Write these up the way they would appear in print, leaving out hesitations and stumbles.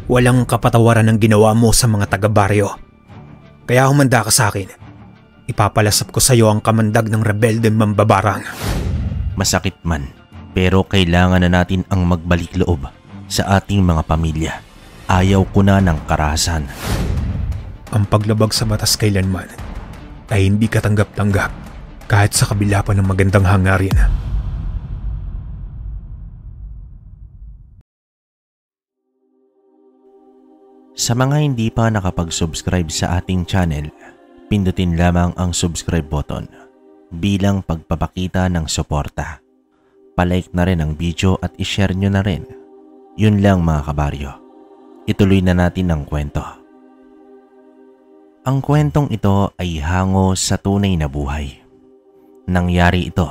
Walang kapatawaran ang ginawa mo sa mga taga-baryo. Kaya humanda ka sa akin. Ipapalasap ko sa iyo ang kamandag ng rebeldeng mambabarang. Masakit man, pero kailangan na natin ang magbalik loob sa ating mga pamilya. Ayaw ko na ng karahasan. Ang paglabag sa batas kailanman ay hindi katanggap-tanggap kahit sa kabila pa ng magandang hangarin. Sa mga hindi pa nakapag-subscribe sa ating channel, pindutin lamang ang subscribe button bilang pagpapakita ng suporta. Palike na rin ang video at ishare nyo na rin. Yun lang mga kabaryo. Ituloy na natin ang kwento. Ang kwentong ito ay hango sa tunay na buhay. Nangyari ito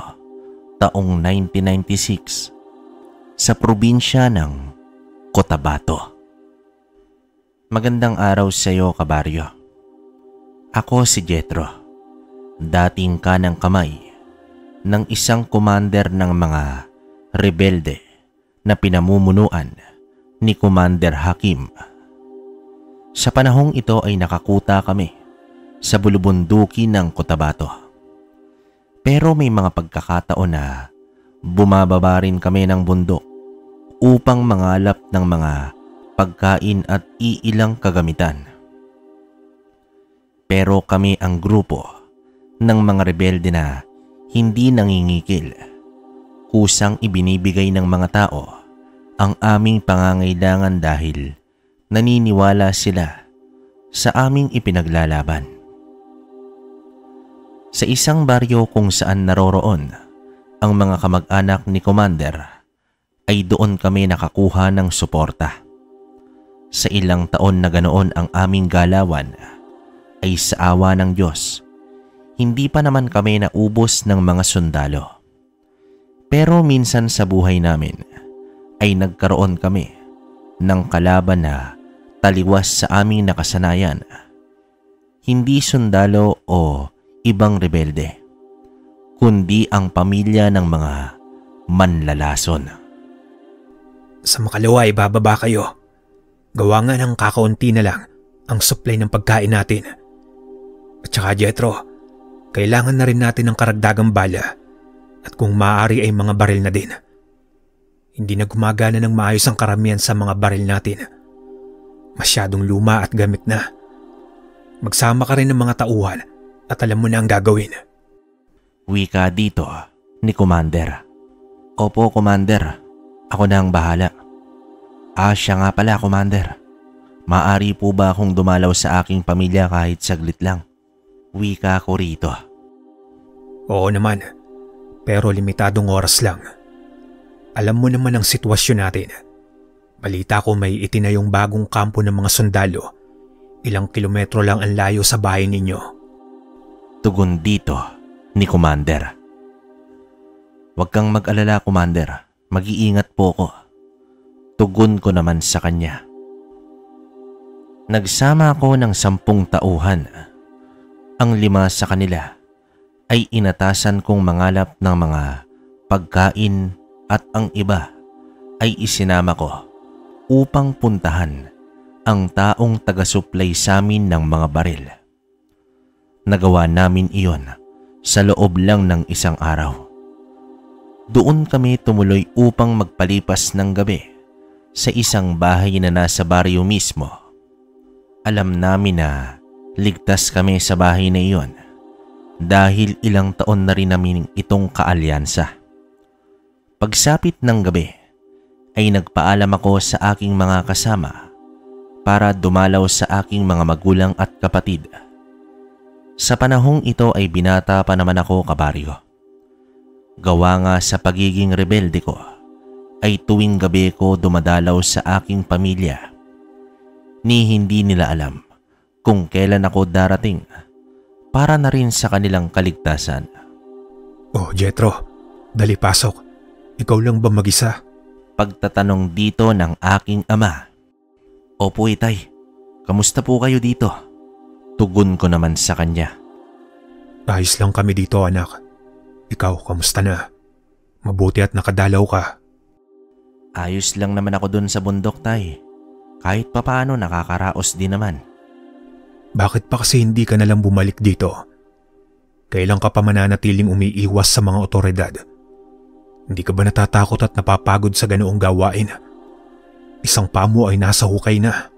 taong 1996 sa probinsya ng Cotabato. Magandang araw sa iyo, kabaryo. Ako si Jetro, dating kanang kamay ng isang commander ng mga rebelde na pinamumunuan ni Commander Hakim. Sa panahong ito ay nakakuta kami sa bulubunduki ng Cotabato. Pero may mga pagkakataon na bumababa rin kami ng bundok upang mangalap ng mga pagkain at iilang kagamitan. Pero kami ang grupo ng mga rebelde na hindi nangingikil. Kusang ibinibigay ng mga tao ang aming pangangailangan dahil naniniwala sila sa aming ipinaglalaban. Sa isang baryo kung saan naroroon ang mga kamag-anak ni Commander ay doon kami nakakuha ng suporta. Sa ilang taon na ganoon ang aming galawan ay sa awa ng Diyos, hindi pa naman kami naubos ng mga sundalo. Pero minsan sa buhay namin ay nagkaroon kami ng kalaban na taliwas sa aming nakasanayan. Hindi sundalo o ibang rebelde, kundi ang pamilya ng mga manlalason. Sa makalawa ay bababa kayo. Gawa nga ng kakaunti na lang ang supply ng pagkain natin. At saka Jetro, kailangan na rin natin ng karagdagang bala at kung maaari ay mga baril na din. Hindi na gumagana ng maayos ang karamihan sa mga baril natin. Masyadong luma at gamit na. Magsama ka rin ng mga tauhan at alam mo na ang gagawin. Wika dito ni Commander. Opo, Commander. Ako na ang bahala. Siya nga pala, Commander. Maaari po ba akong dumalaw sa aking pamilya kahit saglit lang? Wika ko rito. Oo naman, pero limitadong oras lang. Alam mo naman ang sitwasyon natin. Balita ko may itinayong bagong kampo ng mga sundalo. Ilang kilometro lang ang layo sa bahay ninyo. Tugon dito ni Commander. Huwag kang mag-alala, Commander. Mag-iingat po ko. Tugon ko naman sa kanya. Nagsama ako ng 10 tauhan. Ang 5 sa kanila ay inatasan kong mangalap ng mga pagkain at ang iba ay isinama ko upang puntahan ang taong taga-supply sa amin ng mga baril. Nagawa namin iyon sa loob lang ng 1 araw. Doon kami tumuloy upang magpalipas ng gabi sa isang bahay na nasa baryo mismo. Alam namin na ligtas kami sa bahay na iyon dahil ilang taon na rin namin itong kaalyansa. Pagsapit ng gabi ay nagpaalam ako sa aking mga kasama para dumalaw sa aking mga magulang at kapatid. Sa panahong ito ay binata pa naman ako, kabaryo. Gawa nga sa pagiging rebelde ko ay tuwing gabi ko dumadalaw sa aking pamilya. Ni hindi nila alam kung kailan ako darating para na rin sa kanilang kaligtasan. Oh, Jetro, dali pasok. Ikaw lang ba mag-isa? Pagtatanong dito ng aking ama. Opo, itay. Kamusta po kayo dito? Tugon ko naman sa kanya. Ayos lang kami dito, anak. Ikaw, kamusta na? Mabuti at nakadalaw ka. Ayos lang naman ako dun sa bundok, tay. Kahit papaano nakakaraos din naman. Bakit pa kasi hindi ka nalang bumalik dito? Kailan ka pa mananatiling umiiwas sa mga otoridad? Hindi ka ba natatakot at napapagod sa ganoong gawain? Isang paa mo ay nasa hukay na.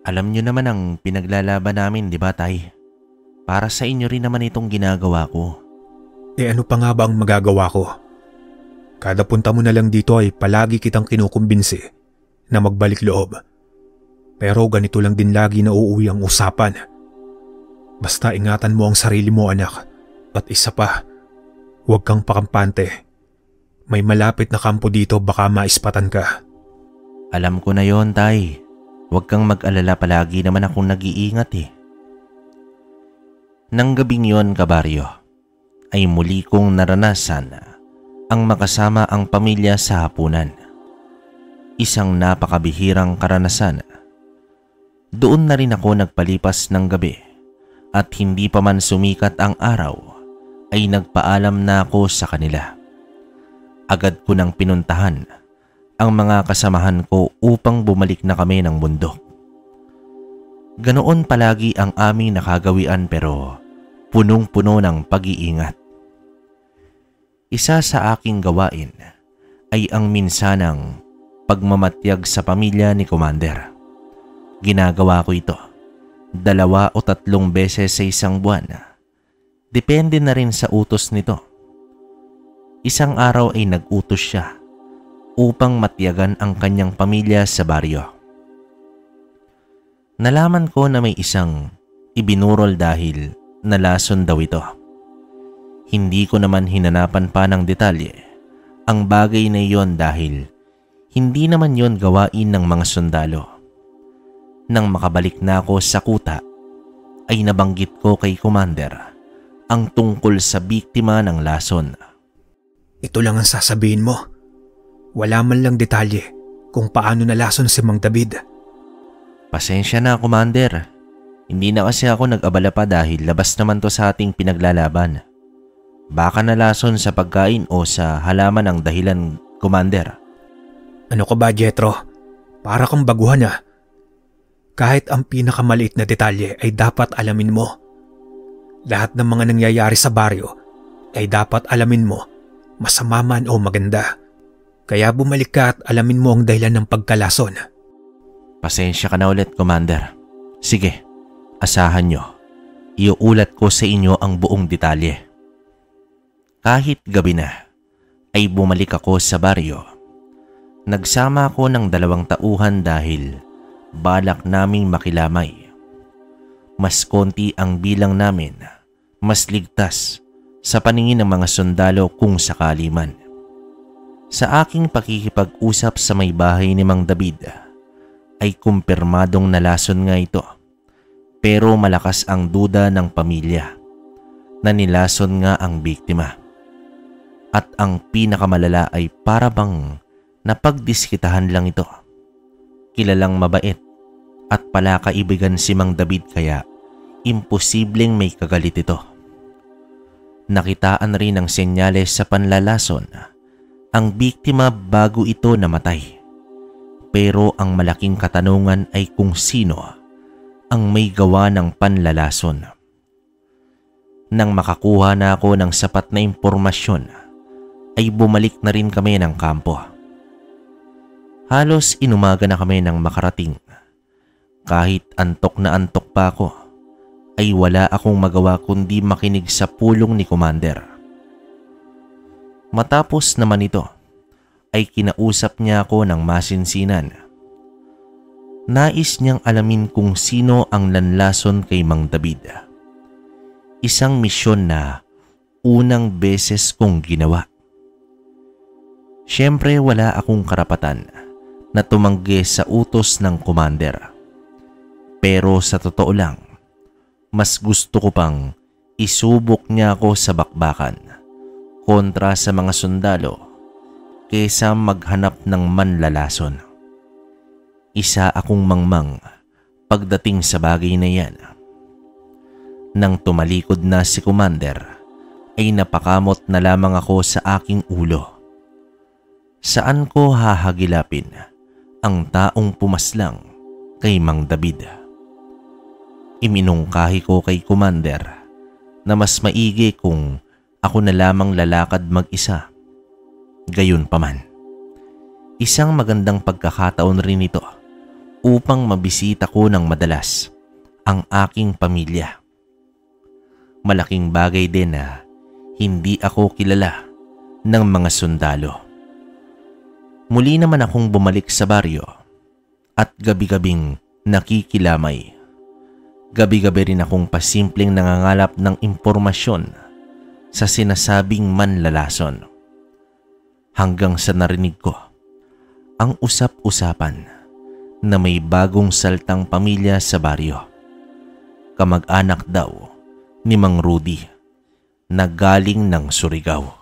Alam nyo naman ang pinaglalaban namin, di ba tay? Para sa inyo rin naman itong ginagawa ko. Ano pa nga ba ang magagawa ko? Kada punta mo na lang dito ay palagi kitang kinukumbinsi na magbalik loob. Pero ganito lang din lagi na uuwi ang usapan. Basta ingatan mo ang sarili mo, anak. At isa pa, huwag kang pakampante. May malapit na kampo dito, baka maispatan ka. Alam ko na yon, tay. Huwag kang mag-alala, palagi naman akong nag-iingat eh. Nang gabing yon, kabaryo, ay muli kong naranasan ang makasama ang pamilya sa hapunan. Isang napakabihirang karanasan. Doon na rin ako nagpalipas ng gabi at hindi pa man sumikat ang araw ay nagpaalam na ako sa kanila. Agad ko nang pinuntahan ang mga kasamahan ko upang bumalik na kami ng bundok. Ganoon palagi ang aming nakagawian pero punong-puno ng pag-iingat. Isa sa aking gawain ay ang minsanang pagmamatyag sa pamilya ni Commander. Ginagawa ko ito 2 o 3 beses sa isang buwan. Depende na rin sa utos nito. Isang araw ay nag-utos siya upang matyagan ang kanyang pamilya sa baryo. Nalaman ko na may isang ibinurol dahil nalason daw ito. Hindi ko naman hinanapan pa ng detalye ang bagay na iyon dahil hindi naman yon gawain ng mga sundalo. Nang makabalik na ako sa kuta, ay nabanggit ko kay Commander ang tungkol sa biktima ng lason. Ito lang ang sasabihin mo. Wala man lang detalye kung paano nalason si Mang David. Pasensya na, Commander. Hindi na kasi ako nag-abala pa dahil labas naman to sa ating pinaglalaban. Baka nalason sa pagkain o sa halaman ang dahilan, Commander. Ano ka ba, Jethro? Para kang baguhan ah. Kahit ang pinakamaliit na detalye ay dapat alamin mo. Lahat ng mga nangyayari sa baryo ay dapat alamin mo, masama man o maganda. Kaya bumalik ka at alamin mo ang dahilan ng pagkalason. Pasensya ka na ulit, Commander. Sige, asahan nyo. Iuulat ko sa inyo ang buong detalye. Kahit gabi na, ay bumalik ako sa baryo. Nagsama ako ng 2 tauhan dahil balak naming makilamay. Mas konti ang bilang namin, mas ligtas sa paningin ng mga sundalo kung sakali man. Sa aking pakikipag-usap sa may bahay ni Mang David, ay kumpirmadong nalason nga ito. Pero malakas ang duda ng pamilya na nilason nga ang biktima. At ang pinakamalala ay para bang napagdiskitahan lang ito. Kilalang mabait at palakaibigan si Mang David kaya imposibleng may kagalit ito. Nakitaan rin ang senyales sa panlalason ang biktima bago ito namatay. Pero ang malaking katanungan ay kung sino ang may gawa ng panlalason. Nang makakuha na ako ng sapat na impormasyon, ay bumalik na rin kami ng kampo. Halos inumaga na kami nang makarating. Kahit antok na antok pa ako, ay wala akong magawa kundi makinig sa pulong ni Commander. Matapos naman ito, ay kinausap niya ako ng masinsinan. Nais niyang alamin kung sino ang nanlason kay Mang David. Isang misyon na unang beses kong ginawa. Siyempre wala akong karapatan na tumanggi sa utos ng Commander. Pero sa totoo lang, mas gusto ko pang isubok niya ako sa bakbakan kontra sa mga sundalo kaysa maghanap ng manlalason. Isa akong mangmang pagdating sa bagay na yan. Nang tumalikod na si Commander, ay napakamot na lamang ako sa aking ulo. Saan ko hahagilapin ang taong pumaslang kay Mang David. Iminungkahi ko kay Commander na mas maigi kung ako na lamang lalakad mag-isa. Gayunpaman, isang magandang pagkakataon rin ito upang mabisita ko ng madalas ang aking pamilya. Malaking bagay din na hindi ako kilala ng mga sundalo. Muli naman akong bumalik sa baryo at gabi-gabing nakikilamay. Gabi-gabi rin akong pasimpleng nangangalap ng impormasyon sa sinasabing manlalason. Hanggang sa narinig ko ang usap-usapan na may bagong saltang pamilya sa baryo. Kamag-anak daw ni Mang Rudy na galing ng Surigao.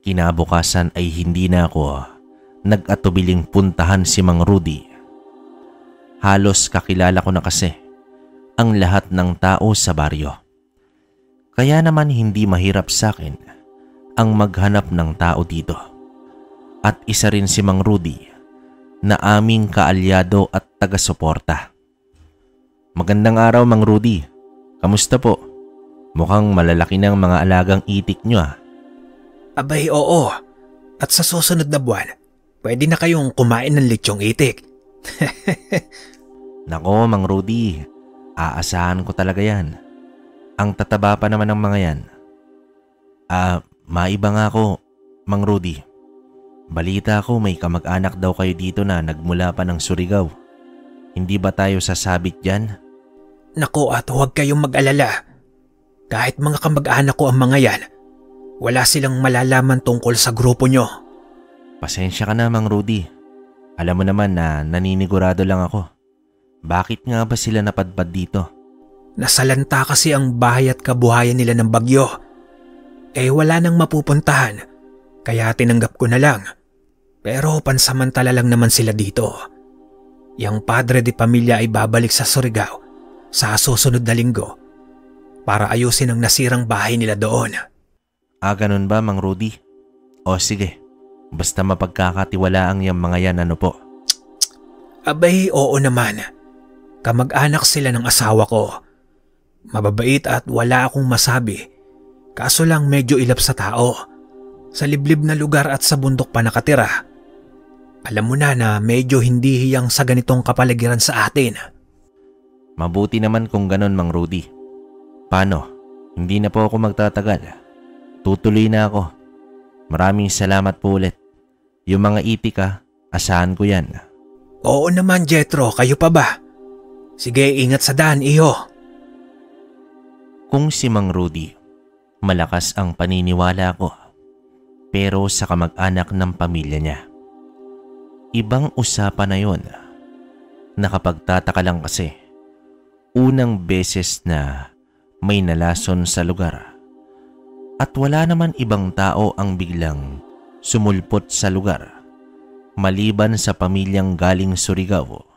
Kinabukasan ay hindi na ako nag-atubiling puntahan si Mang Rudy. Halos kakilala ko na kasi ang lahat ng tao sa baryo. Kaya naman hindi mahirap sa akin ang maghanap ng tao dito. At isa rin si Mang Rudy na aming kaalyado at taga-suporta. Magandang araw, Mang Rudy. Kamusta po? Mukhang malalaki ng mga alagang itik nyo ah. Abay oo, at sa susunod na buwan, pwede na kayong kumain ng lechong itik. Nako, Mang Rudy, aasahan ko talaga yan. Ang tataba pa naman ng mga yan. Maiba nga ako, Mang Rudy. Balita ko may kamag-anak daw kayo dito na nagmula pa ng Surigao. Hindi ba tayo sasabit dyan? Naku at huwag kayong mag-alala. Kahit mga kamag-anak ko ang mga yan, wala silang malalaman tungkol sa grupo nyo. Pasensya ka na, Mang Rudy. Alam mo naman na naninigurado lang ako. Bakit nga ba sila napadpad dito? Nasalanta kasi ang bahay at kabuhayan nila ng bagyo. Wala nang mapupuntahan, kaya tinanggap ko na lang. Pero pansamantala lang naman sila dito. Yang padre de pamilya ay babalik sa Surigao sa susunod na linggo para ayusin ang nasirang bahay nila doon. Ganun ba, Mang Rudy? O sige, basta mapagkakatiwalaang yung mga yan ano po. Abay, oo naman. Kamag-anak sila ng asawa ko. Mababait at wala akong masabi. Kaso lang medyo ilap sa tao. Sa liblib na lugar at sa bundok pa nakatira. Alam mo na medyo hindi hiyang sa ganitong kapaligiran sa atin. Mabuti naman kung ganun, Mang Rudy. Paano? Hindi na po ako magtatagal. Tutuloy na ako. Maraming salamat po ulit. Yung mga itik asahan ko yan. Oo naman, Jethro. Kayo pa ba? Sige, ingat sa daan, iho. Kung si Mang Rudy, malakas ang paniniwala ko. Pero sa kamag-anak ng pamilya niya, ibang usapan na yun. Nakapagtataka lang kasi, unang beses na may nalason sa lugar. At wala naman ibang tao ang biglang sumulpot sa lugar, maliban sa pamilyang galing Surigao.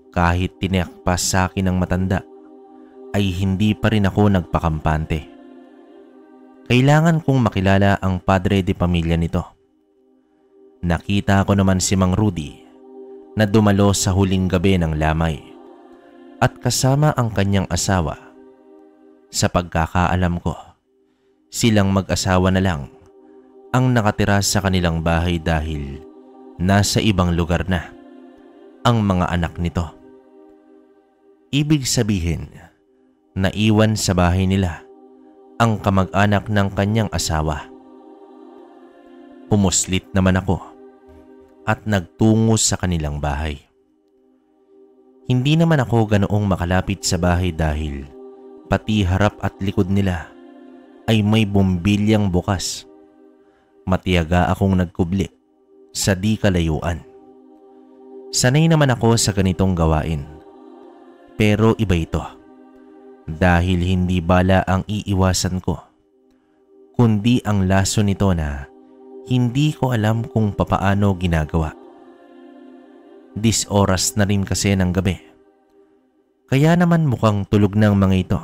Kahit tiniyak pa sa akin ng matanda, ay hindi pa rin ako nagpakampante. Kailangan kong makilala ang padre de pamilya nito. Nakita ko naman si Mang Rudy na dumalo sa huling gabi ng lamay at kasama ang kanyang asawa. Sa pagkakaalam ko, silang mag-asawa na lang ang nakatira sa kanilang bahay dahil nasa ibang lugar na ang mga anak nito. Ibig sabihin, naiwan sa bahay nila ang kamag-anak ng kanyang asawa. Pumuslit naman ako at nagtungo sa kanilang bahay. Hindi naman ako ganoong makalapit sa bahay dahil pati harap at likod nila ay may bumbilyang bukas. Matiyaga akong nagkubli sa di kalayuan. Sanay naman ako sa ganitong gawain. Pero iba ito. Dahil hindi bala ang iiwasan ko, kundi ang laso nito na hindi ko alam kung papaano ginagawa. 10 oras na rin kasi ng gabi. Kaya naman mukhang tulog ng mga ito.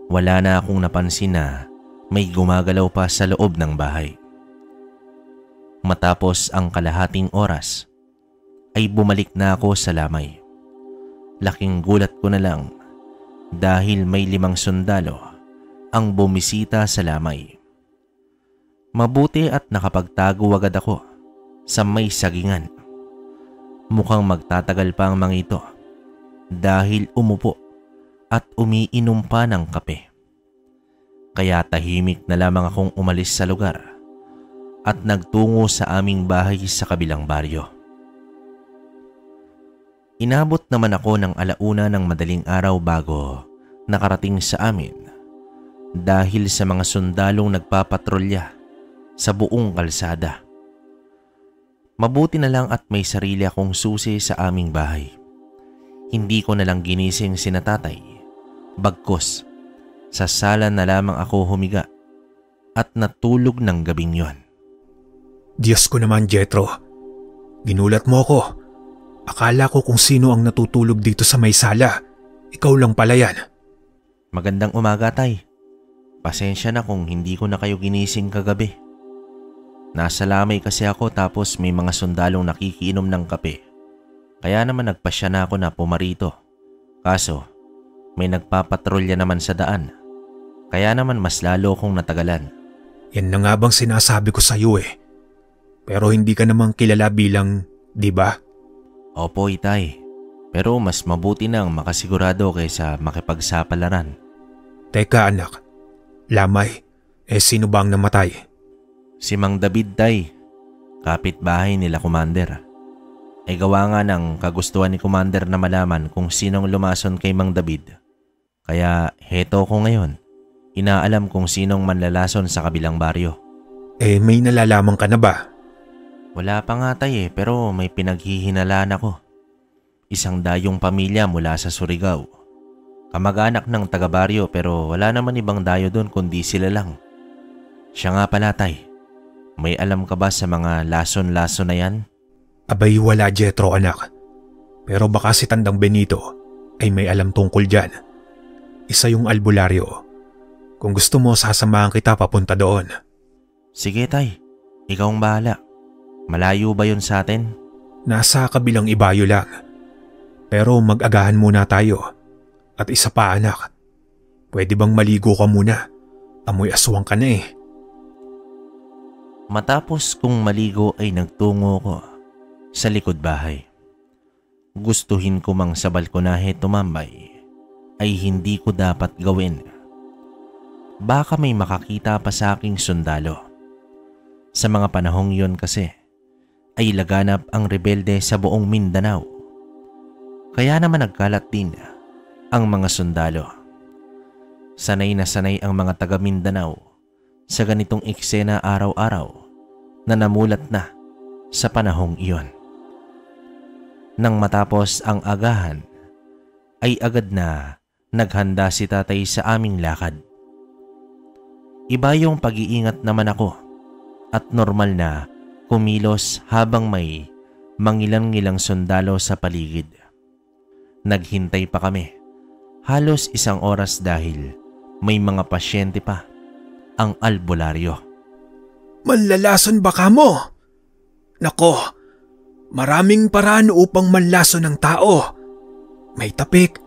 Wala na akong napansin na may gumagalaw pa sa loob ng bahay. Matapos ang kalahating oras, ay bumalik na ako sa lamay. Laking gulat ko na lang dahil may 5 sundalo ang bumisita sa lamay. Mabuti at nakapagtago agad ako sa may sagingan. Mukhang magtatagal pa ang mga ito dahil umupo at umiinom pa ng kape. Kaya tahimik na lamang akong umalis sa lugar at nagtungo sa aming bahay sa kabilang baryo. Inabot naman ako ng 1:00 ng madaling araw bago nakarating sa amin dahil sa mga sundalong nagpapatrolya sa buong kalsada. Mabuti na lang at may sarili akong susi sa aming bahay. Hindi ko na lang ginising sina tatay, bagkus sa sala na lamang ako humiga at natulog ng gabing yon. Diyos ko naman, Jethro. Ginulat mo ako. Akala ko kung sino ang natutulog dito sa may sala. Ikaw lang pala yan. Magandang umaga, tay. Pasensya na kung hindi ko na kayo ginising kagabi. Nasa lamay kasi ako tapos may mga sundalong nakikiinom ng kape. Kaya naman nagpasya na ako na pumarito. Kaso, may nagpapatrolya naman sa daan. Kaya naman mas lalo kong natagalan. Yan na nga bang sinasabi ko sa iyo eh. Pero hindi ka namang kilala bilang, di ba? Opo, itay. Pero mas mabuti nang makasigurado kaysa makipagsapalaran. Teka anak, lamay, sino ba ang namatay? Si Mang David, tay. Kapitbahay nila, Commander. Ay gawa nga ng kagustuhan ni Commander na malaman kung sinong lumason kay Mang David. Kaya heto ko ngayon. Inaalam kung sinong manlalason sa kabilang baryo. May nalalaman ka na ba? Wala pa nga, tay, pero may pinaghihinalaan ako. Isang dayong pamilya mula sa Surigao. Kamag-anak ng taga-baryo pero wala naman ibang dayo doon kundi sila lang. Siya nga pala, tay. May alam ka ba sa mga lason-lason na yan? Abay wala, Jethro anak. Pero baka si Tandang Benito ay may alam tungkol dyan. Isa yung albularyo. Kung gusto mo, sasamahan kita papunta doon. Sige, tay. Ikaw ang bahala. Malayo ba yun sa atin? Nasa kabilang ibayo lang. Pero mag-agahan muna tayo. At isa pa anak, pwede bang maligo ka muna? Amoy aswang ka na eh. Matapos kong maligo ay nagtungo ko sa likod bahay. Gustuhin ko mang sa balkonahe tumambay ay hindi ko dapat gawin. Baka may makakita pa sa aking sundalo. Sa mga panahong yon kasi ay laganap ang rebelde sa buong Mindanao. Kaya naman nagkalat din ang mga sundalo. Sanay na sanay ang mga taga Mindanao sa ganitong eksena araw-araw na namulat na sa panahong iyon. Nang matapos ang agahan, ay agad na naghanda si tatay sa aming lakad. Iba yung pag-iingat naman ako at normal na kumilos habang may mangilang-ngilang sundalo sa paligid. Naghintay pa kami, halos 1 oras dahil may mga pasyente pa ang albularyo. Manlalason ba ka mo? Nako, maraming paraan upang manlason ng tao. May tapik,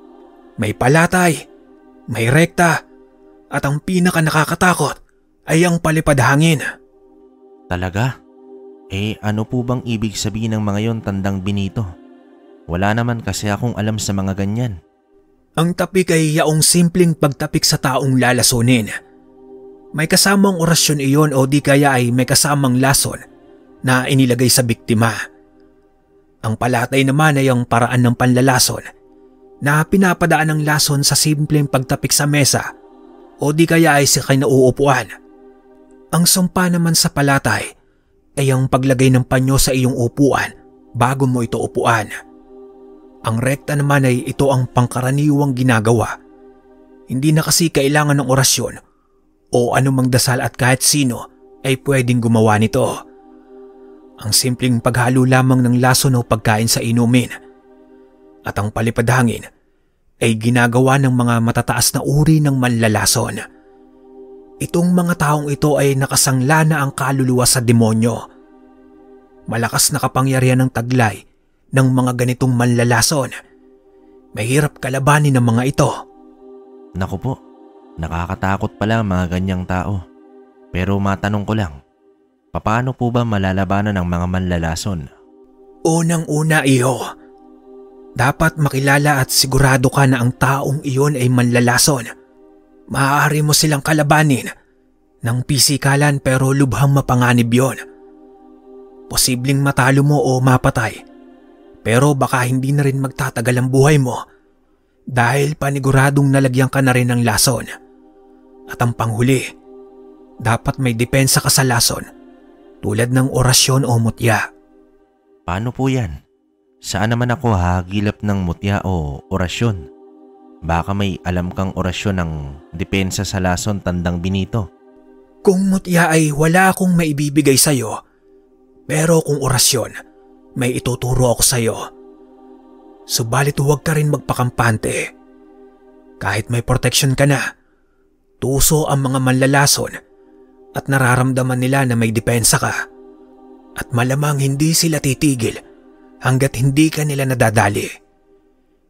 may palatay, may rekta, at ang pinaka nakakatakot ay ang palipad hangin. Talaga? Ano po bang ibig sabihin ng mga yon, Tandang Benito? Wala naman kasi akong alam sa mga ganyan. Ang tapik ay yaong simpleng pagtapik sa taong lalasunin. May kasamang orasyon iyon o di kaya ay may kasamang lason na inilagay sa biktima. Ang palatay naman ay ang paraan ng panlalason na pinapadaan ng lason sa simpleng pagtapik sa mesa o di kaya ay sa kinauupuan. Ang sumpa naman sa palatay ay ang paglagay ng panyo sa iyong upuan bago mo ito upuan. Ang rekta naman ay ito ang pangkaraniwang ginagawa. Hindi na kasi kailangan ng orasyon o anumang dasal at kahit sino ay pwedeng gumawa nito. Ang simpleng paghalo lamang ng lason o pagkain sa inumin. At ang palipad hangin ay ginagawa ng mga matataas na uri ng manlalason. Itong mga taong ito ay nakasangla na ang kaluluwa sa demonyo. Malakas na kapangyarihan ng taglay ng mga ganitong manlalason. Mahirap kalabanin ng mga ito. Naku po, nakakatakot pala ang mga ganyang tao. Pero matanong ko lang, paano po ba malalabanan ng mga manlalason? Unang-una, iho, dapat makilala at sigurado ka na ang taong iyon ay manlalason. Maaari mo silang kalabanin ng pisikalan pero lubhang mapanganib yon. Posibleng matalo mo o mapatay, pero baka hindi na rin magtatagal ang buhay mo dahil paniguradong nalagyan ka na rin ng lason. At ang panghuli, dapat may depensa ka sa lason tulad ng orasyon o mutya. Paano po yan? Saan naman ako hahagilap ng mutya o orasyon? Baka may alam kang orasyon ng depensa sa lason, Tandang Benito. Kung mutya ay wala akong maibibigay sa'yo, pero kung orasyon, may ituturo ako sa'yo. Subalit huwag ka rin magpakampante. Kahit may protection ka na, tuso ang mga manlalason at nararamdaman nila na may depensa ka. At malamang hindi sila titigil hanggat hindi ka nila nadadali.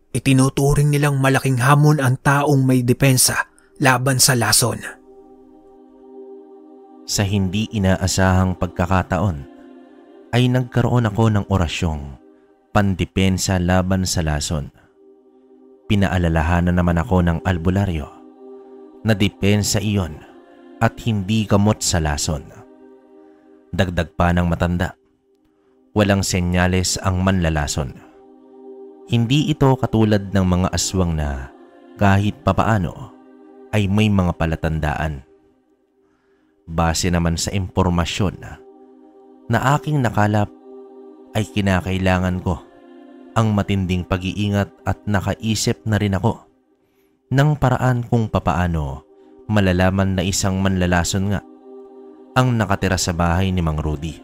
Itinuturing nilang malaking hamon ang taong may depensa laban sa lason. Sa hindi inaasahang pagkakataon, ay nagkaroon ako ng orasyong pandepensa laban sa lason. Pinaalalahanan naman ako ng albularyo na depensa iyon at hindi gamot sa lason. Dagdag pa ng matanda, walang senyales ang manlalason. Hindi ito katulad ng mga aswang na kahit papaano ay may mga palatandaan. Base naman sa impormasyon na aking nakalap ay kinakailangan ko ang matinding pag-iingat at nakaisip na rin ako ng paraan kung papaano malalaman na isang manlalason nga ang nakatira sa bahay ni Mang Rudy.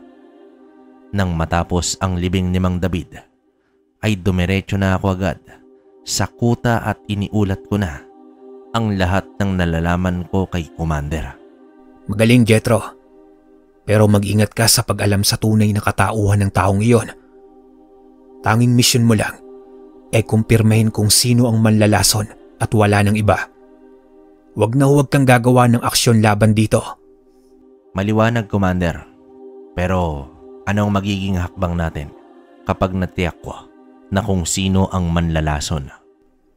Nang matapos ang libing ni Mang David, ay dumiretso na ako agad sa kuta at iniulat ko na ang lahat ng nalalaman ko kay Commander. Magaling, Jethro. Pero mag-ingat ka sa pag-alam sa tunay na katauhan ng taong iyon. Tanging misyon mo lang ay kumpirmahin kung sino ang manlalason at wala ng iba. Huwag na huwag kang gagawa ng aksyon laban dito. Maliwanag, Commander. Pero anong magiging hakbang natin kapag natiyak ko na kung sino ang manlalason?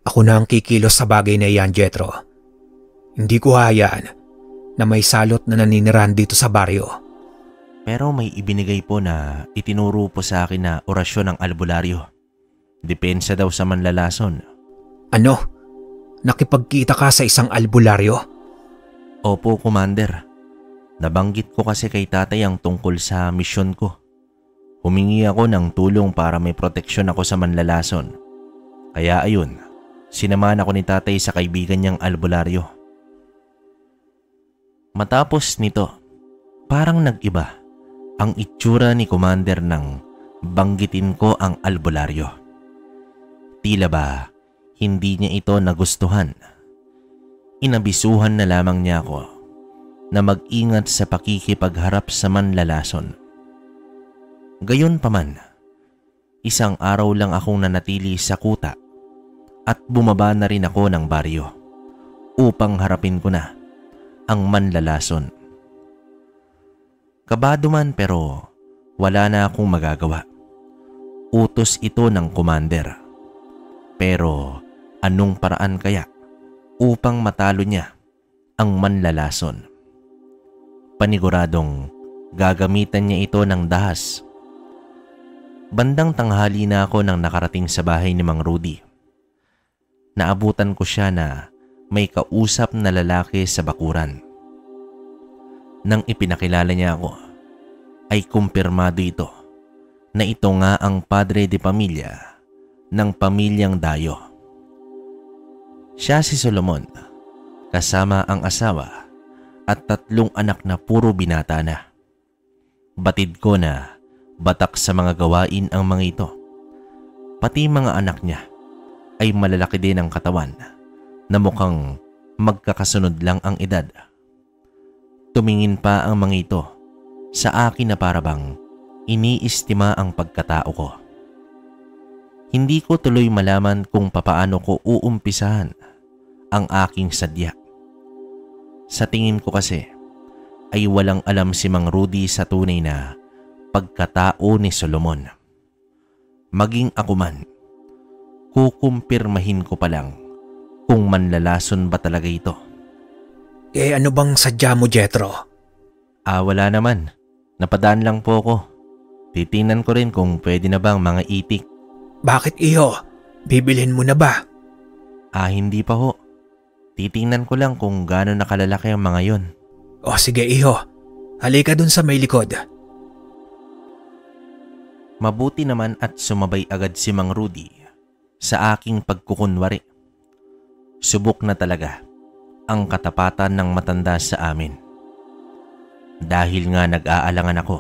Ako na ang kikilos sa bagay na iyan, Jethro. Hindi ko hahayaan na may salot na naninirahan dito sa baryo. Pero may ibinigay po na itinuro po sa akin na orasyon ng albularyo. Depensa daw sa manlalason. Ano? Nakipagkita ka sa isang albularyo? Opo, Commander. Nabanggit ko kasi kay tatay ang tungkol sa misyon ko. Humingi ako ng tulong para may proteksyon ako sa manlalason. Kaya ayun, sinamahan ako ni tatay sa kaibigan niyang albularyo. Matapos nito, parang nag-iba ang itsura ni Commander nang banggitin ko ang albularyo. Tila ba hindi niya ito nagustuhan. Inabisuhan na lamang niya ako na mag-ingat sa pakikipagharap sa manlalason. Gayunpaman, isang araw lang akong nanatili sa kuta at bumaba na rin ako ng baryo upang harapin ko na ang manlalason. Kabado man pero wala na akong magagawa. Utos ito ng Commander. Pero anong paraan kaya upang matalo niya ang manlalason? Paniguradong gagamitan niya ito ng dahas. Bandang tanghali na ako nang nakarating sa bahay ni Mang Rudy. Naabutan ko siya na may kausap na lalaki sa bakuran. Nang ipinakilala niya ako, ay kumpirmado ito na ito nga ang padre de pamilya ng pamilyang Dayo. Siya si Solomon, kasama ang asawa at 3 anak na puro binata na. Batid ko na batak sa mga gawain ang mga ito. Pati mga anak niya ay malalaki din ang katawan na mukhang magkakasunod lang ang edad. Tumingin pa ang mga ito sa akin na parabang iniistima ang pagkatao ko. Hindi ko tuloy malaman kung papaano ko uumpisahan ang aking sadya. Sa tingin ko kasi ay walang alam si Mang Rudy sa tunay na pagkatao ni Solomon. Maging ako man, kukumpirmahin ko pa lang kung manlalason ba talaga ito. Ano bang sadya mo, Jethro? Wala naman. Napadaan lang po ako. Titingnan ko rin kung pwede na bang mga itik. Bakit iho? Bibilhin mo na ba? Hindi pa ho. Titingnan ko lang kung gaano nakalalaki ang mga yon. O sige iho, halika dun sa may likod. Mabuti naman at sumabay agad si Mang Rudy sa aking pagkukunwari. Subok na talaga ang katapatan ng matanda sa amin. Dahil nga nag-aalangan ako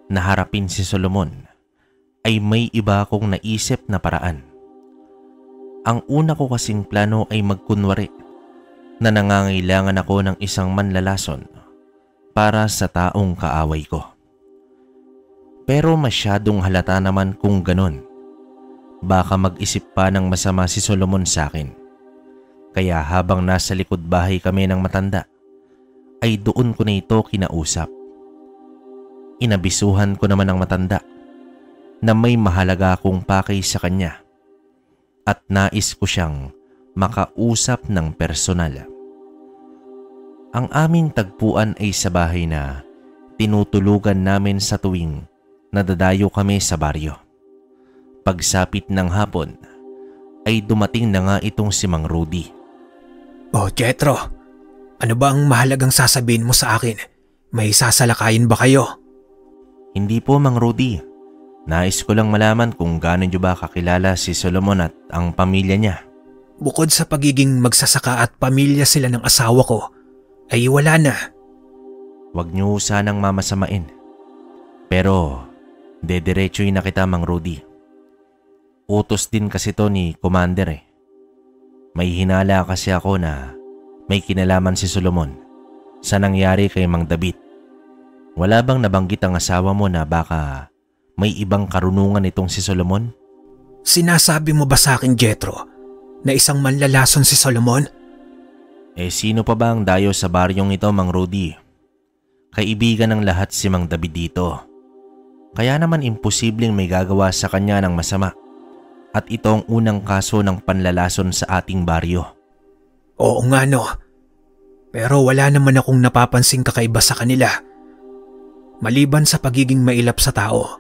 na harapin si Solomon, ay may iba akong naisip na paraan. Ang una ko kasing plano ay magkunwari na nangangailangan ako ng isang manlalason para sa taong kaaway ko. Pero masyadong halata naman kung ganon. Baka mag-isip pa ng masama si Solomon sa akin. Kaya habang nasa likod bahay kami ng matanda, ay doon ko na ito kinausap. Inabisuhan ko naman ang matanda na may mahalaga akong pakay sa kanya at nais ko siyang makausap ng personal. Ang aming tagpuan ay sa bahay na tinutulugan namin sa tuwing nadadayo kami sa baryo. Pagsapit ng hapon ay dumating na nga itong si Mang Rudy. Jethro, ano ba ang mahalagang sasabihin mo sa akin? May sasalakayin ba kayo? Hindi po, Mang Rudy. Nais ko lang malaman kung gaano niyo ba kakilala si Solomon at ang pamilya niya. Bukod sa pagiging magsasaka at pamilya sila ng asawa ko, ay wala na. Huwag niyo sanang mamasamain. Pero dediretsuhin na kita, Mang Rudy. Utos din kasi to ni Commander eh. May hinala kasi ako na may kinalaman si Solomon sa nangyari kay Mang David. Wala bang nabanggit ang asawa mo na baka may ibang karunungan itong si Solomon? Sinasabi mo ba sa akin, Jethro, na isang manlalason si Solomon? Sino pa ba ang dayo sa baryong ito, Mang Rudy? Kaibigan ng lahat si Mang David dito. Kaya naman imposibleng may gagawa sa kanya ng masama. At ito ang unang kaso ng panlalason sa ating baryo. Oo nga no. Pero wala naman akong napapansing kakaiba sa kanila. Maliban sa pagiging mailap sa tao.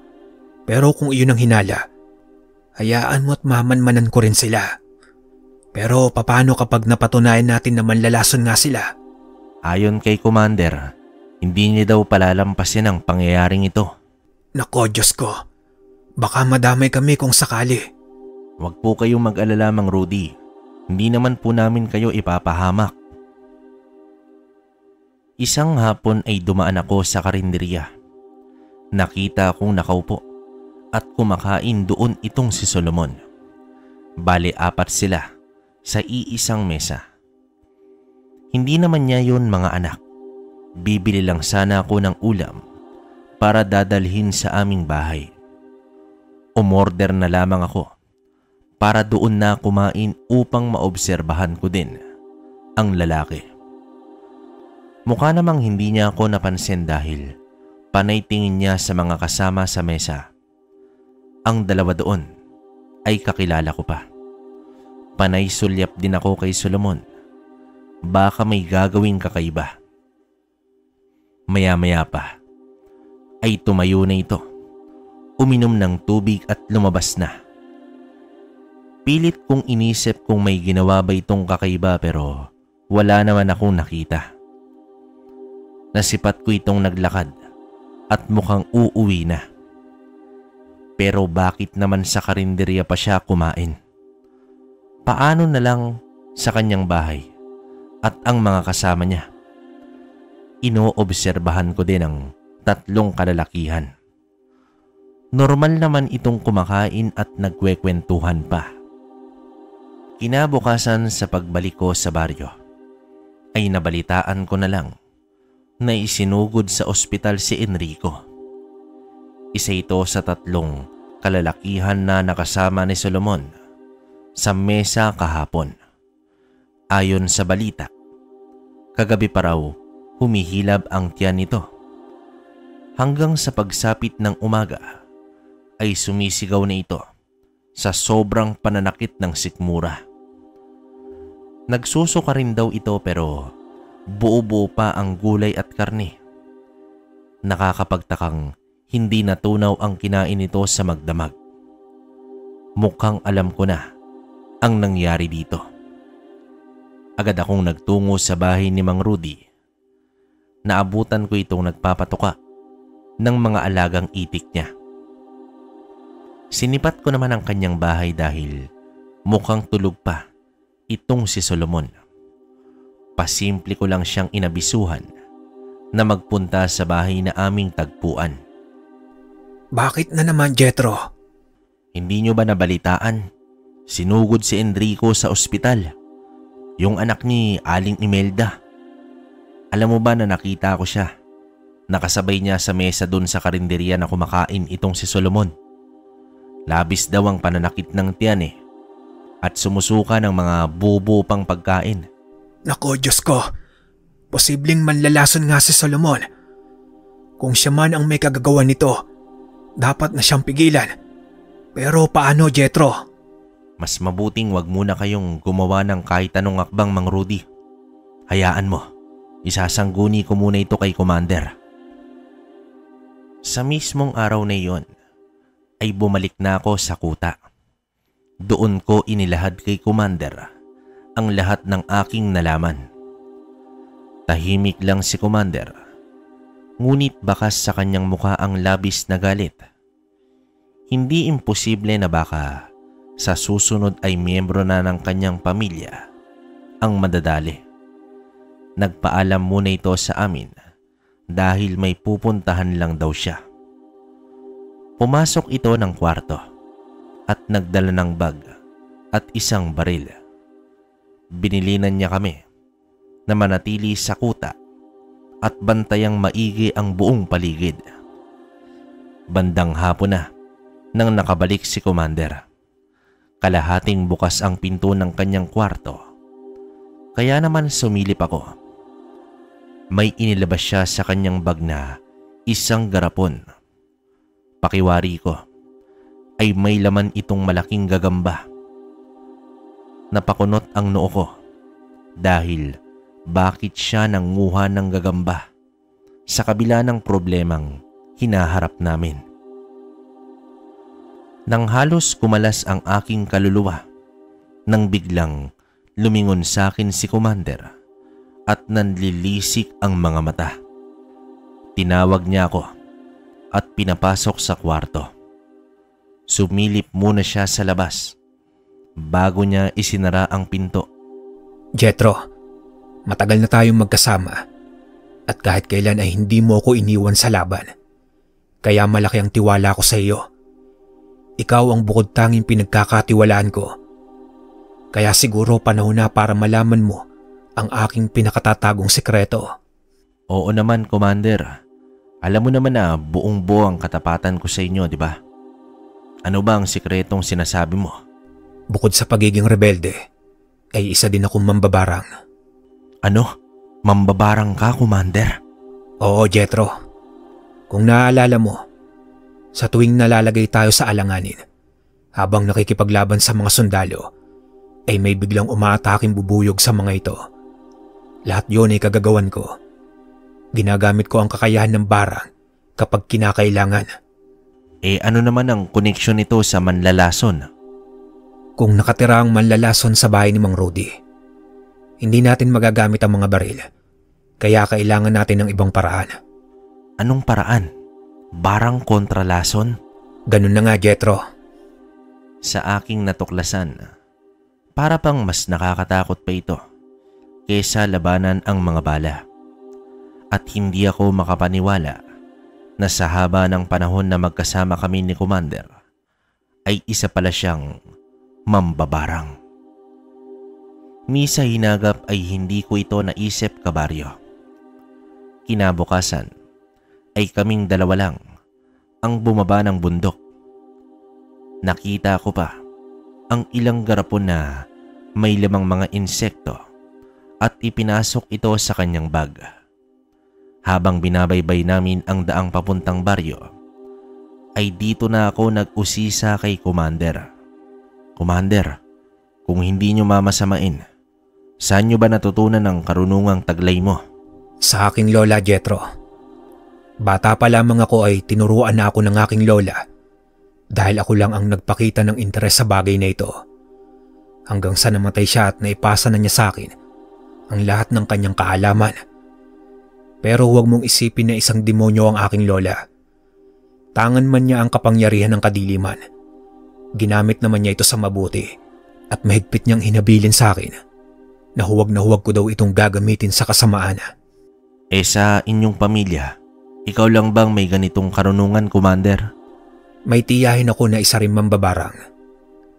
Pero kung iyon ang hinala, hayaan mo at mamanmanan ko rin sila. Pero paano kapag napatunayan natin na manlalason nga sila? Ayon kay Commander, hindi niya daw palalampasin ang pangyayaring ito. Nako Diyos ko, baka madamay kami kung sakali. Huwag po kayong mag-alala, Mang Rudy. Hindi naman po namin kayo ipapahamak. Isang hapon ay dumaan ako sa karinderya. Nakita kong nakaupo at kumakain doon itong si Solomon. Bale 4 sila sa iisang mesa. Hindi naman niya yon mga anak. Bibili lang sana ako ng ulam para dadalhin sa aming bahay. Umorder na lamang ako para doon na kumain upang maobserbahan ko din ang lalaki. Mukha namang hindi niya ako napansin dahil panay tingin niya sa mga kasama sa mesa. Ang dalawa doon ay kakilala ko pa. Panay sulyap din ako kay Solomon. Baka may gagawing kakaiba. Maya-maya pa ay tumayo na ito. Uminom ng tubig at lumabas na. Pilit kong inisip kung may ginawa ba itong kakaiba pero wala naman akong nakita. Nasipat ko itong naglakad at mukhang uuwi na. Pero bakit naman sa karinderya pa siya kumain? Paano na lang sa kanyang bahay at ang mga kasama niya? Inoobserbahan ko din ang 3 kalalakihan. Normal naman itong kumakain at nagkwekwentuhan pa. Kinabukasan sa pagbalik ko sa baryo, ay nabalitaan ko na lang na isinugod sa ospital si Enrico. Isa ito sa 3 kalalakihan na nakasama ni Solomon sa mesa kahapon. Ayon sa balita, kagabi pa raw humihilab ang tiyan nito. Hanggang sa pagsapit ng umaga ay sumisigaw na ito sa sobrang pananakit ng sikmura. Nagsusuka rin daw ito pero buo-buo pa ang gulay at karne. Nakakapagtakang hindi natunaw ang kinain nito sa magdamag. Mukhang alam ko na ang nangyari dito. Agad akong nagtungo sa bahay ni Mang Rudy. Naabutan ko itong nagpapatuka ng mga alagang itik niya. Sinipat ko naman ang kanyang bahay dahil mukhang tulog pa itong si Solomon. Pasimple ko lang siyang inabisuhan na magpunta sa bahay na aming tagpuan. Bakit na naman, Jethro? Hindi nyo ba nabalitaan? Sinugod si Enrico sa ospital. Yung anak ni Aling Imelda. Alam mo ba na nakita ko siya? Nakasabay niya sa mesa dun sa karinderya na kumakain itong si Solomon. Labis daw ang pananakit ng tiyan at sumusuka ng mga bubo pang pagkain. Nako, Diyos ko. Posibleng manlalason nga si Solomon. Kung siya man ang may kagagawa nito, dapat na siyang pigilan. Pero paano, Jethro? Mas mabuting wag muna kayong gumawa ng kahit anong akbang, Mang Rudy. Hayaan mo, isasangguni ko muna ito kay Commander. Sa mismong araw na iyon, ay bumalik na ako sa kuta. Doon ko inilahad kay Commander ang lahat ng aking nalaman. Tahimik lang si Commander, ngunit bakas sa kanyang mukha ang labis na galit. Hindi imposible na baka sa susunod ay miyembro na ng kanyang pamilya ang madadali. Nagpaalam muna ito sa amin dahil may pupuntahan lang daw siya. Pumasok ito ng kwarto at nagdala ng bag at isang baril. Binilinan niya kami na manatili sa kuta at bantayang maigi ang buong paligid. Bandang hapon na nang nakabalik si Commander. Kalahating bukas ang pinto ng kanyang kwarto. Kaya naman sumilip ako. May inilabas siya sa kanyang bag na isang garapon. Pakiwari ko ay may laman itong malaking gagamba. Napakunot ang noo ko dahil bakit siya nanguha ng gagamba sa kabila ng problemang hinaharap namin. Nang halos kumalas ang aking kaluluwa, nang biglang lumingon sa akin si Commander at nanlilisik ang mga mata. Tinawag niya ako at pinapasok sa kwarto. Sumilip muna siya sa labas bago niya isinara ang pinto. Jethro, matagal na tayong magkasama at kahit kailan ay hindi mo ako iniwan sa laban. Kaya malaki ang tiwala ko sa iyo. Ikaw ang bukod tanging pinagkakatiwalaan ko. Kaya siguro panahon na para malaman mo ang aking pinakatatagong sekreto. Oo naman, Commander. Alam mo naman na buong buo ang katapatan ko sa inyo, di ba? Ano ba ang sikretong sinasabi mo? Bukod sa pagiging rebelde, ay isa din akong mambabarang. Ano? Mambabarang ka, Commander? Oo, Jethro. Kung naaalala mo, sa tuwing nalalagay tayo sa alanganin, habang nakikipaglaban sa mga sundalo, ay may biglang umaataking bubuyog sa mga ito. Lahat yun ay kagagawan ko. Ginagamit ko ang kakayahan ng barang kapag kinakailangan. Ano naman ang koneksyon nito sa manlalason? Kung nakatira ang manlalason sa bahay ni Mang Rudy, hindi natin magagamit ang mga baril. Kaya kailangan natin ng ibang paraan. Anong paraan? Barang kontra lason? Ganun na nga, Jethro. Sa aking natuklasan, para pang mas nakakatakot pa ito kesa labanan ang mga bala. At hindi ako makapaniwala na sa haba ng panahon na magkasama kami ni Commander ay isa pala siyang mambabarang. Misa hinagap ay hindi ko ito naisip, kabaryo. Kinabukasan ay kaming dalawa lang ang bumaba ng bundok. nakita ko pa ang ilang garapon na may lamang mga insekto at ipinasok ito sa kanyang bag. Habang binabaybay namin ang daang papuntang baryo, ay dito na ako nag-usisa kay Commander. Commander, kung hindi nyo mamasamain, saan nyo ba natutunan ang karunungang taglay mo? Sa aking lola, Jethro. Bata pa lamang ako ay tinuruan na ako ng aking lola dahil ako lang ang nagpakita ng interes sa bagay na ito. Hanggang sa namatay siya at naipasa na niya sa akin ang lahat ng kanyang kaalaman. Pero huwag mong isipin na isang demonyo ang aking lola. Tangan man niya ang kapangyarihan ng kadiliman. Ginamit naman niya ito sa mabuti at mahigpit niyang hinabilin sa akin na huwag ko daw itong gagamitin sa kasamaan. Sa inyong pamilya, ikaw lang bang may ganitong karunungan, Commander? May tiyahin ako na isa rin mambabarang,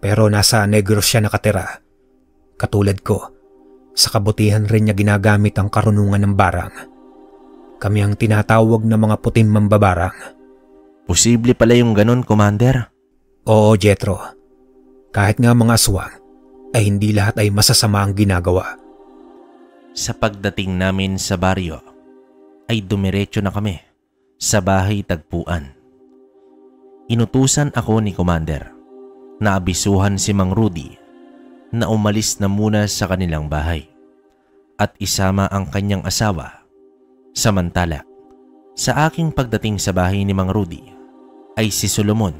pero nasa Negros siya nakatira. Katulad ko, sa kabutihan rin niya ginagamit ang karunungan ng barang. Kami ang tinatawag na mga puting mambabarang. Posible pala yung ganun, Commander? Oo, Jethro. Kahit nga mga aswang, ay hindi lahat ay masasama ang ginagawa. Sa pagdating namin sa baryo, ay dumiretso na kami sa bahay tagpuan. Inutusan ako ni Commander na abisuhan si Mang Rudy na umalis na muna sa kanilang bahay at isama ang kanyang asawa. Samantala, sa aking pagdating sa bahay ni Mang Rudy, ay si Solomon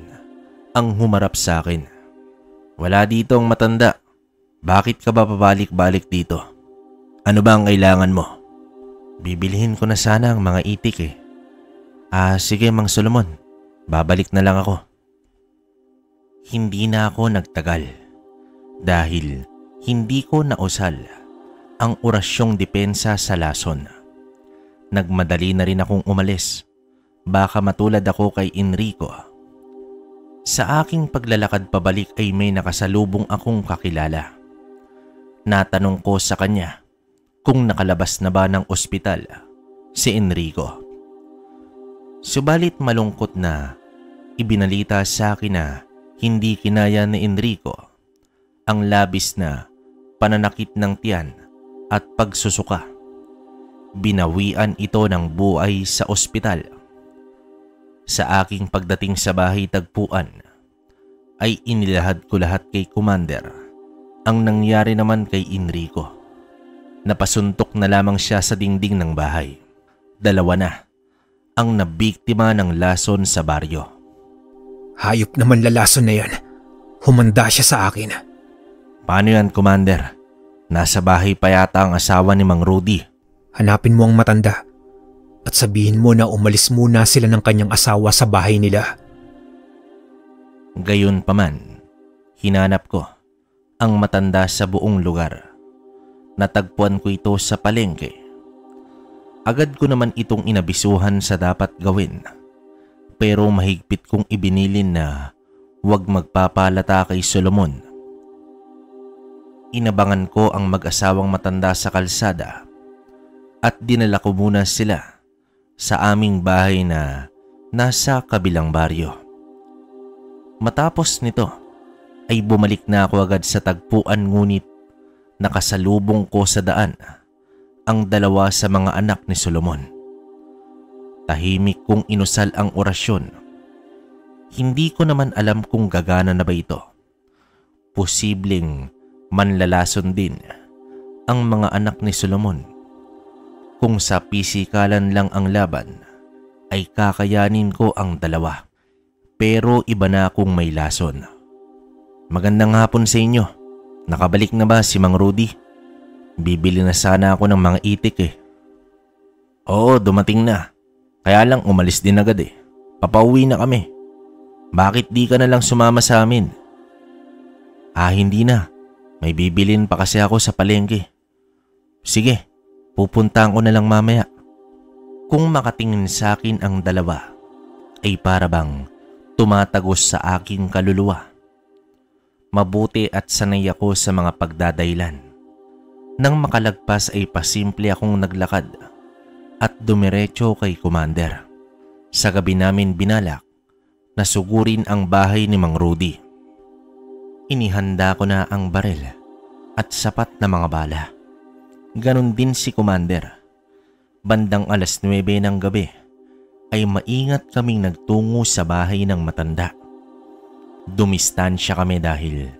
ang humarap sa akin. Wala dito ang matanda. Bakit ka ba pabalik-balik dito? Ano ba ang kailangan mo? Bibilhin ko na sana ang mga itik eh. Sige Mang Solomon, babalik na lang ako. Hindi na ako nagtagal dahil hindi ko nausal ang orasyong depensa sa lason. Nagmadali na rin akong umalis. Baka matulad ako kay Enrico. Sa aking paglalakad pabalik ay may nakasalubong akong kakilala. Natanong ko sa kanya kung nakalabas na ba ng ospital si Enrico. Subalit malungkot na ibinalita sa akin na hindi kinaya ni Enrico ang labis na pananakit ng tiyan at pagsusuka. Binawian ito ng buhay sa ospital. Sa aking pagdating sa bahay tagpuan, ay inilahad ko lahat kay Commander. Ang nangyari naman kay Enrico. Napasuntok na lamang siya sa dingding ng bahay. 2 na ang nabiktima ng lason sa baryo. Hayop naman lalason na yan. Humanda siya sa akin. Paano yan, Commander? Nasa bahay pa yata ang asawa ni Mang Rudy. Hanapin mo ang matanda at sabihin mo na umalis muna sila ng kanyang asawa sa bahay nila. Gayunpaman, hinanap ko ang matanda sa buong lugar. Natagpuan ko ito sa palengke. Agad ko naman itong inabisuhan sa dapat gawin. Pero mahigpit kong ibinilin na huwag magpapalata kay Solomon. Inabangan ko ang mag-asawang matanda sa kalsada at dinala ko muna sila sa aming bahay na nasa kabilang baryo. Matapos nito ay bumalik na ako agad sa tagpuan, ngunit nakasalubong ko sa daan ang 2 sa mga anak ni Solomon. Tahimik kong inusal ang orasyon. Hindi ko naman alam kung gagana na ba ito. Posibleng manlalason din ang mga anak ni Solomon. Kung sa pisikalan lang ang laban, ay kakayanin ko ang 2. Pero iba na kung may lason. Magandang hapon sa inyo. Nakabalik na ba si Mang Rudy? Bibili na sana ako ng mga itik eh. Oo, dumating na. Kaya lang umalis din agad eh. Papauwi na kami. Bakit di ka na lang sumama sa amin? Hindi na. May bibilin pa kasi ako sa palengke. Sige, pupuntahan ko na lang mamaya. Kung makatingin sa akin ang 2, ay para bang tumatagos sa aking kaluluwa. Mabuti at sanay ako sa mga pagdadailan. Nang makalagpas ay pasimple akong naglakad at dumiretso kay Commander. Sa gabi namin binalak na sugurin ang bahay ni Mang Rudy. Inihanda ko na ang baril at sapat na mga bala. Ganon din si Commander. Bandang 9:00 ng gabi ay maingat kaming nagtungo sa bahay ng matanda. Dumistansya kami dahil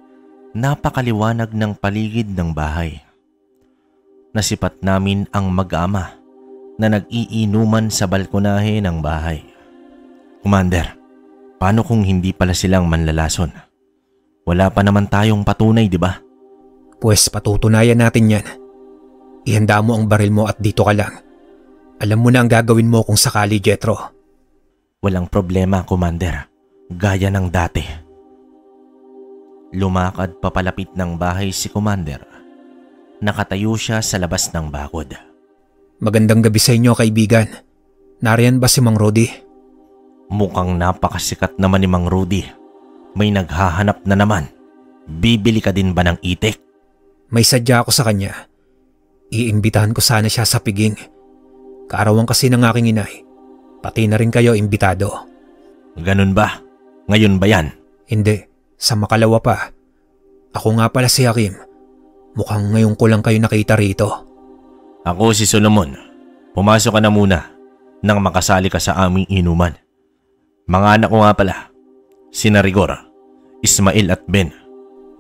napakaliwanag ng paligid ng bahay. Nasipat namin ang mag-ama na nag-iinuman sa balkonahe ng bahay. Commander, paano kung hindi pala silang manlalason? Wala pa naman tayong patunay, di ba? Pues patutunayan natin yan. Ihanda mo ang baril mo at dito ka lang. Alam mo na ang gagawin mo kung sakali, Jethro. Walang problema, Commander. Gaya ng dati. Lumakad papalapit ng bahay si Commander. Nakatayo siya sa labas ng bakod. Magandang gabi sa inyo, kaibigan. Nariyan ba si Mang Rudy? Mukhang napakasikat naman ni Mang Rudy. May naghahanap na naman. Bibili ka din ba ng itik? May sadya ako sa kanya. Iimbitahan ko sana siya sa piging. Kaarawan kasi ng aking inay. Pati na rin kayo imbitado. Ganun ba? Ngayon ba yan? Hindi. Sa makalawa pa. Ako nga pala si Hakim. Mukhang ngayon ko lang kayo nakita rito. Ako si Solomon. Pumasok ka na muna nang makasali ka sa aming inuman. Mga anak ko nga pala. Sina Rigor, Ismael at Ben.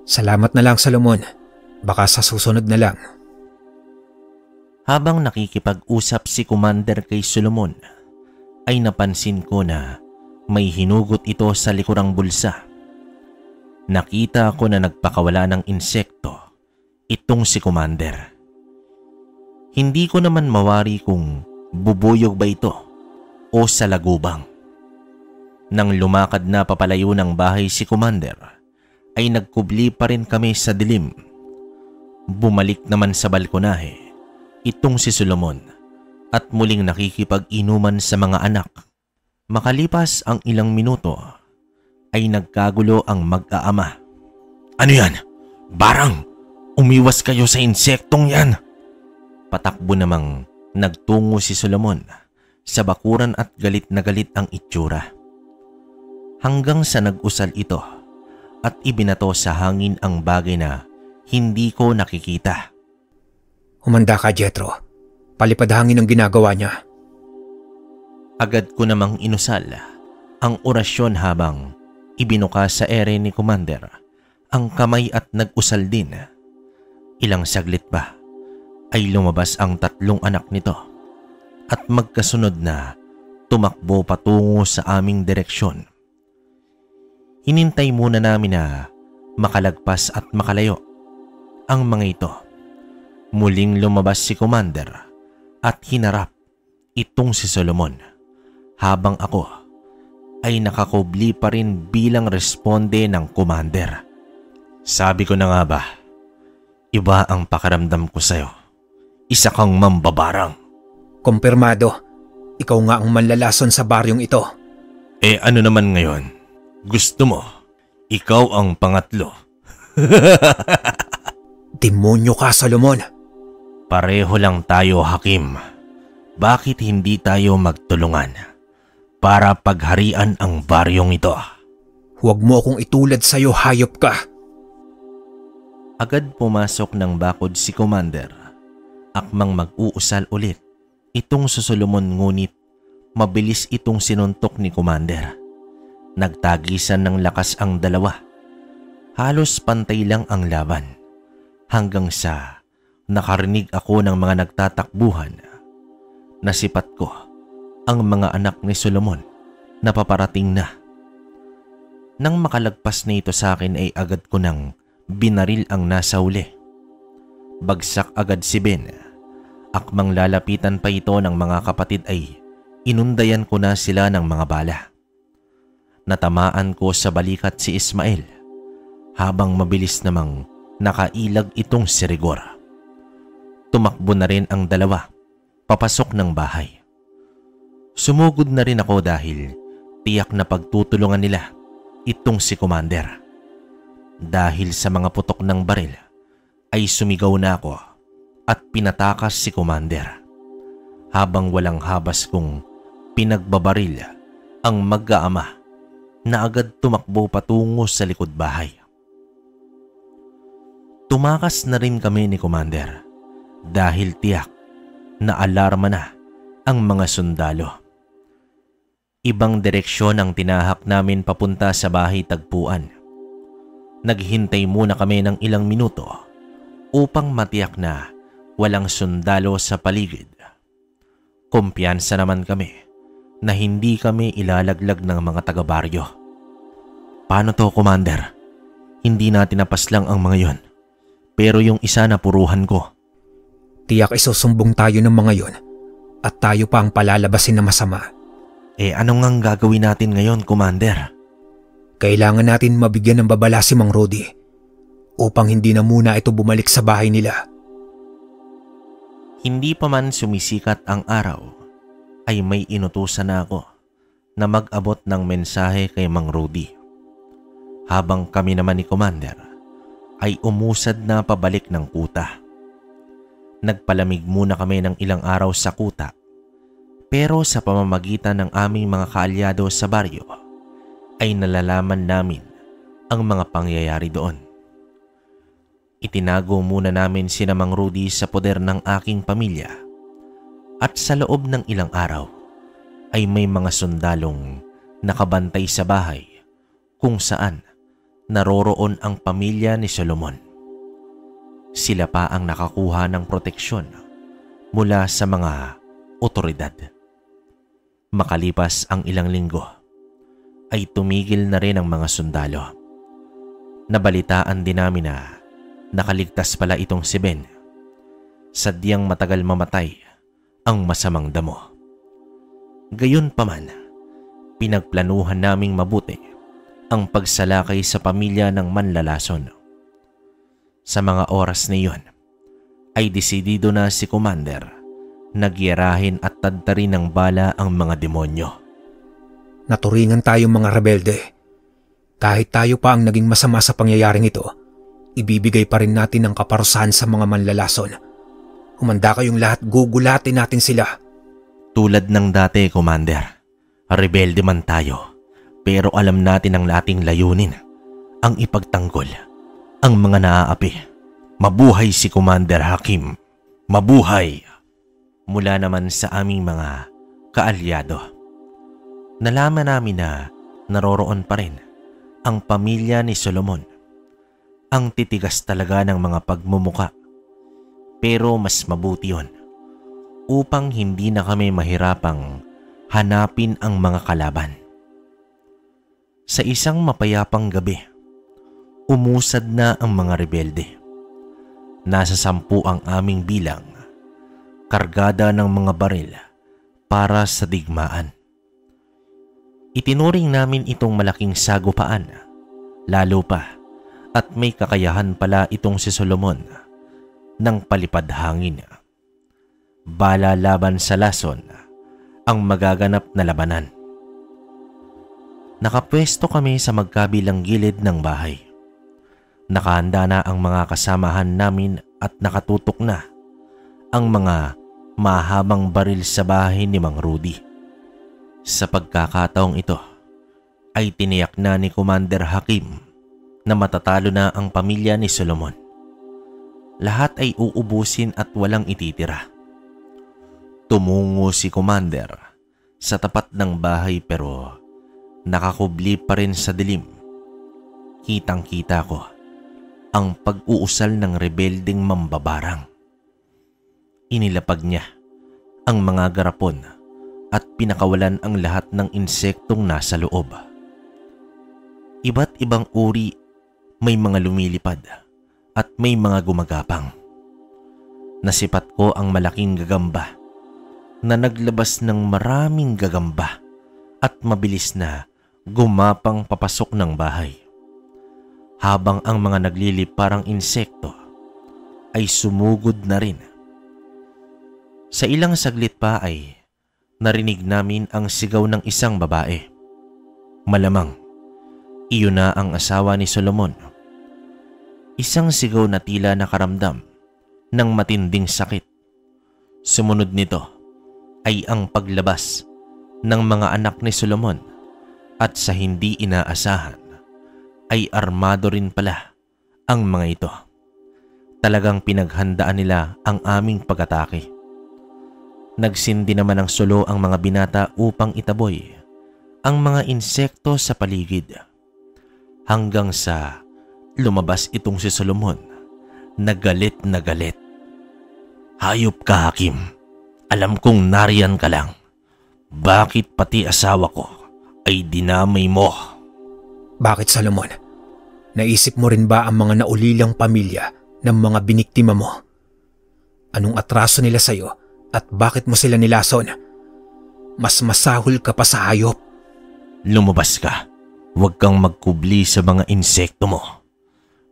Salamat na lang, Solomon. Baka sa susunod na lang. Habang nakikipag-usap si Commander kay Solomon, ay napansin ko na may hinugot ito sa likurang bulsa. Nakita ko na nagpakawala ng insekto itong si Commander. Hindi ko naman mawari kung bubuyog ba ito o salagubang. Nang lumakad na papalayo ng bahay si Commander, ay nagkubli pa rin kami sa dilim. Bumalik naman sa balkonahe itong si Solomon at muling nakikipag-inuman sa mga anak. Makalipas ang ilang minuto, ay nagkagulo ang mag-aama. Ano yan? Barang! Umiwas kayo sa insektong yan! Patakbo namang nagtungo si Solomon sa bakuran at galit na galit ang itsura. Hanggang sa nag-usal ito at ibinato sa hangin ang bagay na hindi ko nakikita. Humanda ka, Jethro. Palipad hangin ang ginagawa niya. Agad ko namang inusal ang orasyon habang ibinuka sa ere ni Commander ang kamay at nag-usal din. Ilang saglit ba ay lumabas ang 3 anak nito at magkasunod na tumakbo patungo sa aming direksyon. Hinintay muna namin na makalagpas at makalayo ang mga ito. Muling lumabas si Commander at hinarap itong si Solomon habang ako ay nakakubli pa rin bilang responde ng Commander. Sabi ko na nga ba, iba ang pakiramdam ko sa'yo. Isa kang mambabarang. Kumpirmado, ikaw nga ang manlalason sa baryong ito. Eh ano naman ngayon? Gusto mo, ikaw ang pangatlo. Demonyo ka, Solomon. Pareho lang tayo, Hakim. Bakit hindi tayo magtulungan para pagharian ang baryong ito? Huwag mo akong itulad sa'yo, hayop ka. Agad pumasok ng bakod si Commander. Akmang mag-uusal ulit itong si Solomon, ngunit mabilis itong sinuntok ni Commander. Nagtagisan ng lakas ang dalawa. Halos pantay lang ang laban. Hanggang sa nakarinig ako ng mga nagtatakbuhan. Nasipat ko ang mga anak ni Solomon na paparating na. Nang makalagpas na ito sa akin ay agad ko nang binaril ang nasa uli. Bagsak agad si Ben. Akmang lalapitan pa ito ng mga kapatid ay inundayan ko na sila ng mga bala. Natamaan ko sa balikat si Ismael habang mabilis namang nakailag itong si Rigor. Tumakbo na rin ang dalawa papasok ng bahay. Sumugod na rin ako dahil tiyak na pagtutulungan nila itong si Commander. Dahil sa mga putok ng baril ay sumigaw na ako at pinatakas si Commander habang walang habas kong pinagbabaril ang mag-aama na agad tumakbo patungo sa likod bahay. Tumakas na rin kami ni Commander dahil tiyak na alarma na ang mga sundalo. Ibang direksyon ang tinahak namin papunta sa bahay tagpuan. Naghintay muna kami ng ilang minuto upang matiyak na walang sundalo sa paligid. Kumpiyansa naman kami na hindi kami ilalaglag ng mga taga-baryo. Paano to, Commander? Hindi natin napaslang ang mga yon. Pero yung isa na puruhan ko. Tiyak isusumbong tayo ng mga yon at tayo pa ang palalabasin na masama. Ano ngang gagawin natin ngayon, Commander? Kailangan natin mabigyan ng babala si Mang Rudy upang hindi na muna ito bumalik sa bahay nila. Hindi pa man sumisikat ang araw, ay may inutusan na ako na mag-abot ng mensahe kay Mang Rudy. Habang kami naman ni Commander ay umusad na pabalik ng kuta. Nagpalamig muna kami ng ilang araw sa kuta, pero sa pamamagitan ng aming mga kaalyado sa baryo ay nalalaman namin ang mga pangyayari doon. Itinago muna namin sina Mang Rudy sa poder ng aking pamilya at sa loob ng ilang araw ay may mga sundalong nakabantay sa bahay kung saan naroroon ang pamilya ni Solomon. Sila pa ang nakakuha ng proteksyon mula sa mga otoridad. Makalipas ang ilang linggo, ay tumigil na rin ang mga sundalo. Nabalitaan din namin na nakaligtas pala itong si Ben. Sadyang matagal mamatay ang masamang damo. Gayunpaman, pinagplanuhan naming mabuti ang pagsalakay sa pamilya ng manlalason. Sa mga oras na iyon, ay desidido na si Commander na giyerahin at tadtarin ng bala ang mga demonyo. Naturingan tayong mga rebelde. Kahit tayo pa ang naging masama sa pangyayaring ito, ibibigay pa rin natin ang kaparusahan sa mga manlalason. Humanda kayong lahat, gugulatin natin sila. Tulad ng dati, Commander, rebelde man tayo, pero alam natin ang ating layunin, ang ipagtanggol ang mga naaapi. Mabuhay si Commander Hakim! Mabuhay! Mula naman sa aming mga kaalyado. Nalaman namin na naroroon pa rin ang pamilya ni Solomon. Ang titigas talaga ng mga pagmumuka. Pero mas mabuti yun upang hindi na kami mahirapang hanapin ang mga kalaban. Sa isang mapayapang gabi, umusad na ang mga rebelde. Nasa 10 ang aming bilang, kargada ng mga baril para sa digmaan. Itinuring namin itong malaking sagupaan, lalo pa at may kakayahan pala itong si Solomon ng palipad hangin. Bala laban sa lason ang magaganap na labanan. Nakapwesto kami sa magkabilang gilid ng bahay. Nakahanda na ang mga kasamahan namin at nakatutok na ang mga mahabang baril sa bahay ni Mang Rudy. Sa pagkakataong ito ay tiniyak na ni Commander Hakim na matatalo na ang pamilya ni Solomon. Lahat ay uubusin at walang ititira. Tumungo si Commander sa tapat ng bahay pero nakakubli pa rin sa dilim. Kitang-kita ko ang pag-uusal ng rebeldeng mambabarang. Inilapag niya ang mga garapon at pinakawalan ang lahat ng insektong nasa loob. Iba't ibang uri, may mga lumilipad at may mga gumagapang. Nasipat ko ang malaking gagamba na naglabas ng maraming gagamba at mabilis na gumapang papasok ng bahay. Habang ang mga nagliliparang insekto ay sumugod na rin. Sa ilang saglit pa ay narinig namin ang sigaw ng isang babae. Malamang, iyon na ang asawa ni Solomon. Isang sigaw na tila nakaramdam ng matinding sakit. Sumunod nito ay ang paglabas ng mga anak ni Solomon at sa hindi inaasahan ay armado rin pala ang mga ito. Talagang pinaghandaan nila ang aming pag-atake. Nagsindi naman ng sulo ang mga binata upang itaboy ang mga insekto sa paligid. Hanggang sa lumabas itong si Solomon na galit na galit. "Hayop ka, Hakim. Alam kong nariyan ka lang. Bakit pati asawa ko ay dinamay mo?" Bakit, Solomon? Naisip mo rin ba ang mga naulilang pamilya ng mga biniktima mo? Anong atraso nila sa'yo at bakit mo sila nilason? Mas masahol ka pa sa hayop. Lumabas ka. Huwag kang magkubli sa mga insekto mo.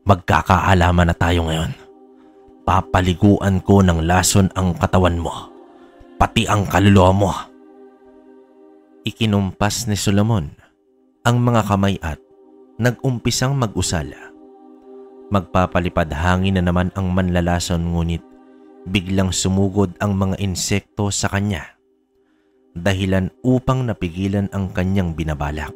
Magkakaalaman na tayo ngayon. Papaliguan ko ng lason ang katawan mo, pati ang kaluluwa mo. Ikinumpas ni Solomon ang mga kamay at nag-umpisang mag-usala. Magpapalipad hangin na naman ang manlalason, ngunit biglang sumugod ang mga insekto sa kanya, dahilan upang napigilan ang kanyang binabalak.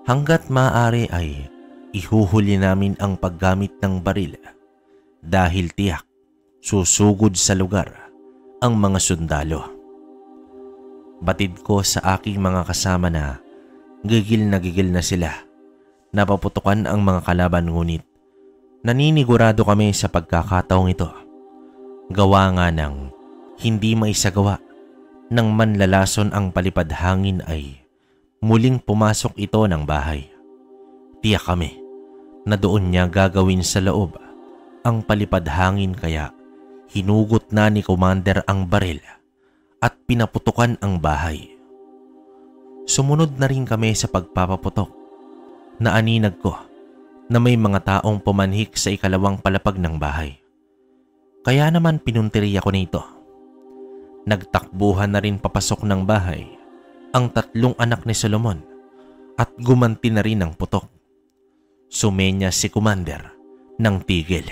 Hanggat maaari ay ihuhuli namin ang paggamit ng baril dahil tiyak susugod sa lugar ang mga sundalo. Batid ko sa aking mga kasama na gigil na sila. Napaputukan ang mga kalaban, ngunit naninigurado kami sa pagkakataong ito. Gawa nga ng hindi maisagawa ng manlalason ang palipad hangin ay muling pumasok ito ng bahay. Tiyak kami na doon niya gagawin sa loob ang palipad hangin, kaya hinugot na ni Commander ang baril at pinaputukan ang bahay. Sumunod na rin kami sa pagpapaputok. Naaninag ko na may mga taong pumanhik sa ikalawang palapag ng bahay. Kaya naman pinuntiriya ko nito. Nagtakbuhan na rin papasok ng bahay ang 3 anak ni Solomon at gumanti na rin ang putok. Sumenya si Commander ng tigil.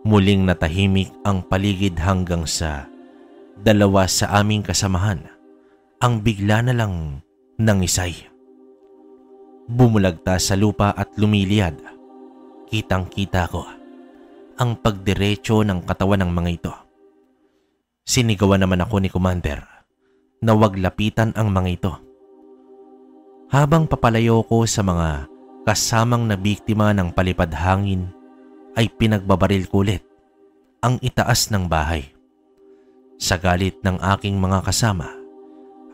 Muling natahimik ang paligid hanggang sa 2 sa aming kasamahan ang bigla na lang nangisay. Bumulagta sa lupa at lumiliyad. Kitang-kita ko ang pagdiretso ng katawan ng mga ito. Sinigawan naman ako ni Commander na wag lapitan ang mga ito. Habang papalayo ko sa mga kasamang na biktima ng palipad hangin, ay pinagbabaril ko ulit ang itaas ng bahay. Sa galit ng aking mga kasama,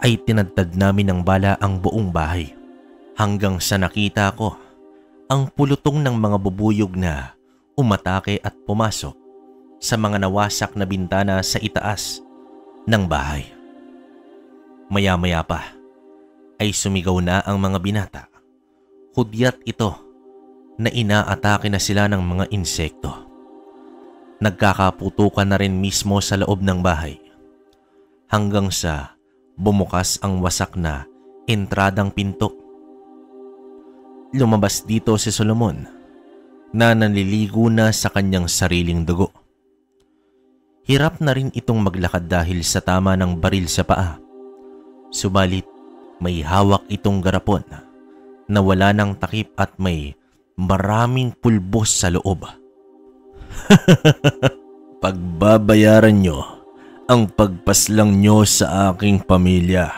ay tinadtad namin ng bala ang buong bahay, hanggang sa nakita ko ang pulutong ng mga bubuyog na umatake at pumasok sa mga nawasak na bintana sa itaas ng bahay. Maya-maya pa ay sumigaw na ang mga binata. Hudyat ito na inaatake na sila ng mga insekto. Nagkakaputukan na rin mismo sa loob ng bahay, hanggang sa bumukas ang wasak na entradang pinto. Lumabas dito si Solomon na nanliligo na sa kanyang sariling dugo. Hirap na rin itong maglakad dahil sa tama ng baril sa paa. Subalit may hawak itong garapon na wala ng takip at may maraming pulbos sa loob. Pagbabayaran nyo ang pagpaslang nyo sa aking pamilya.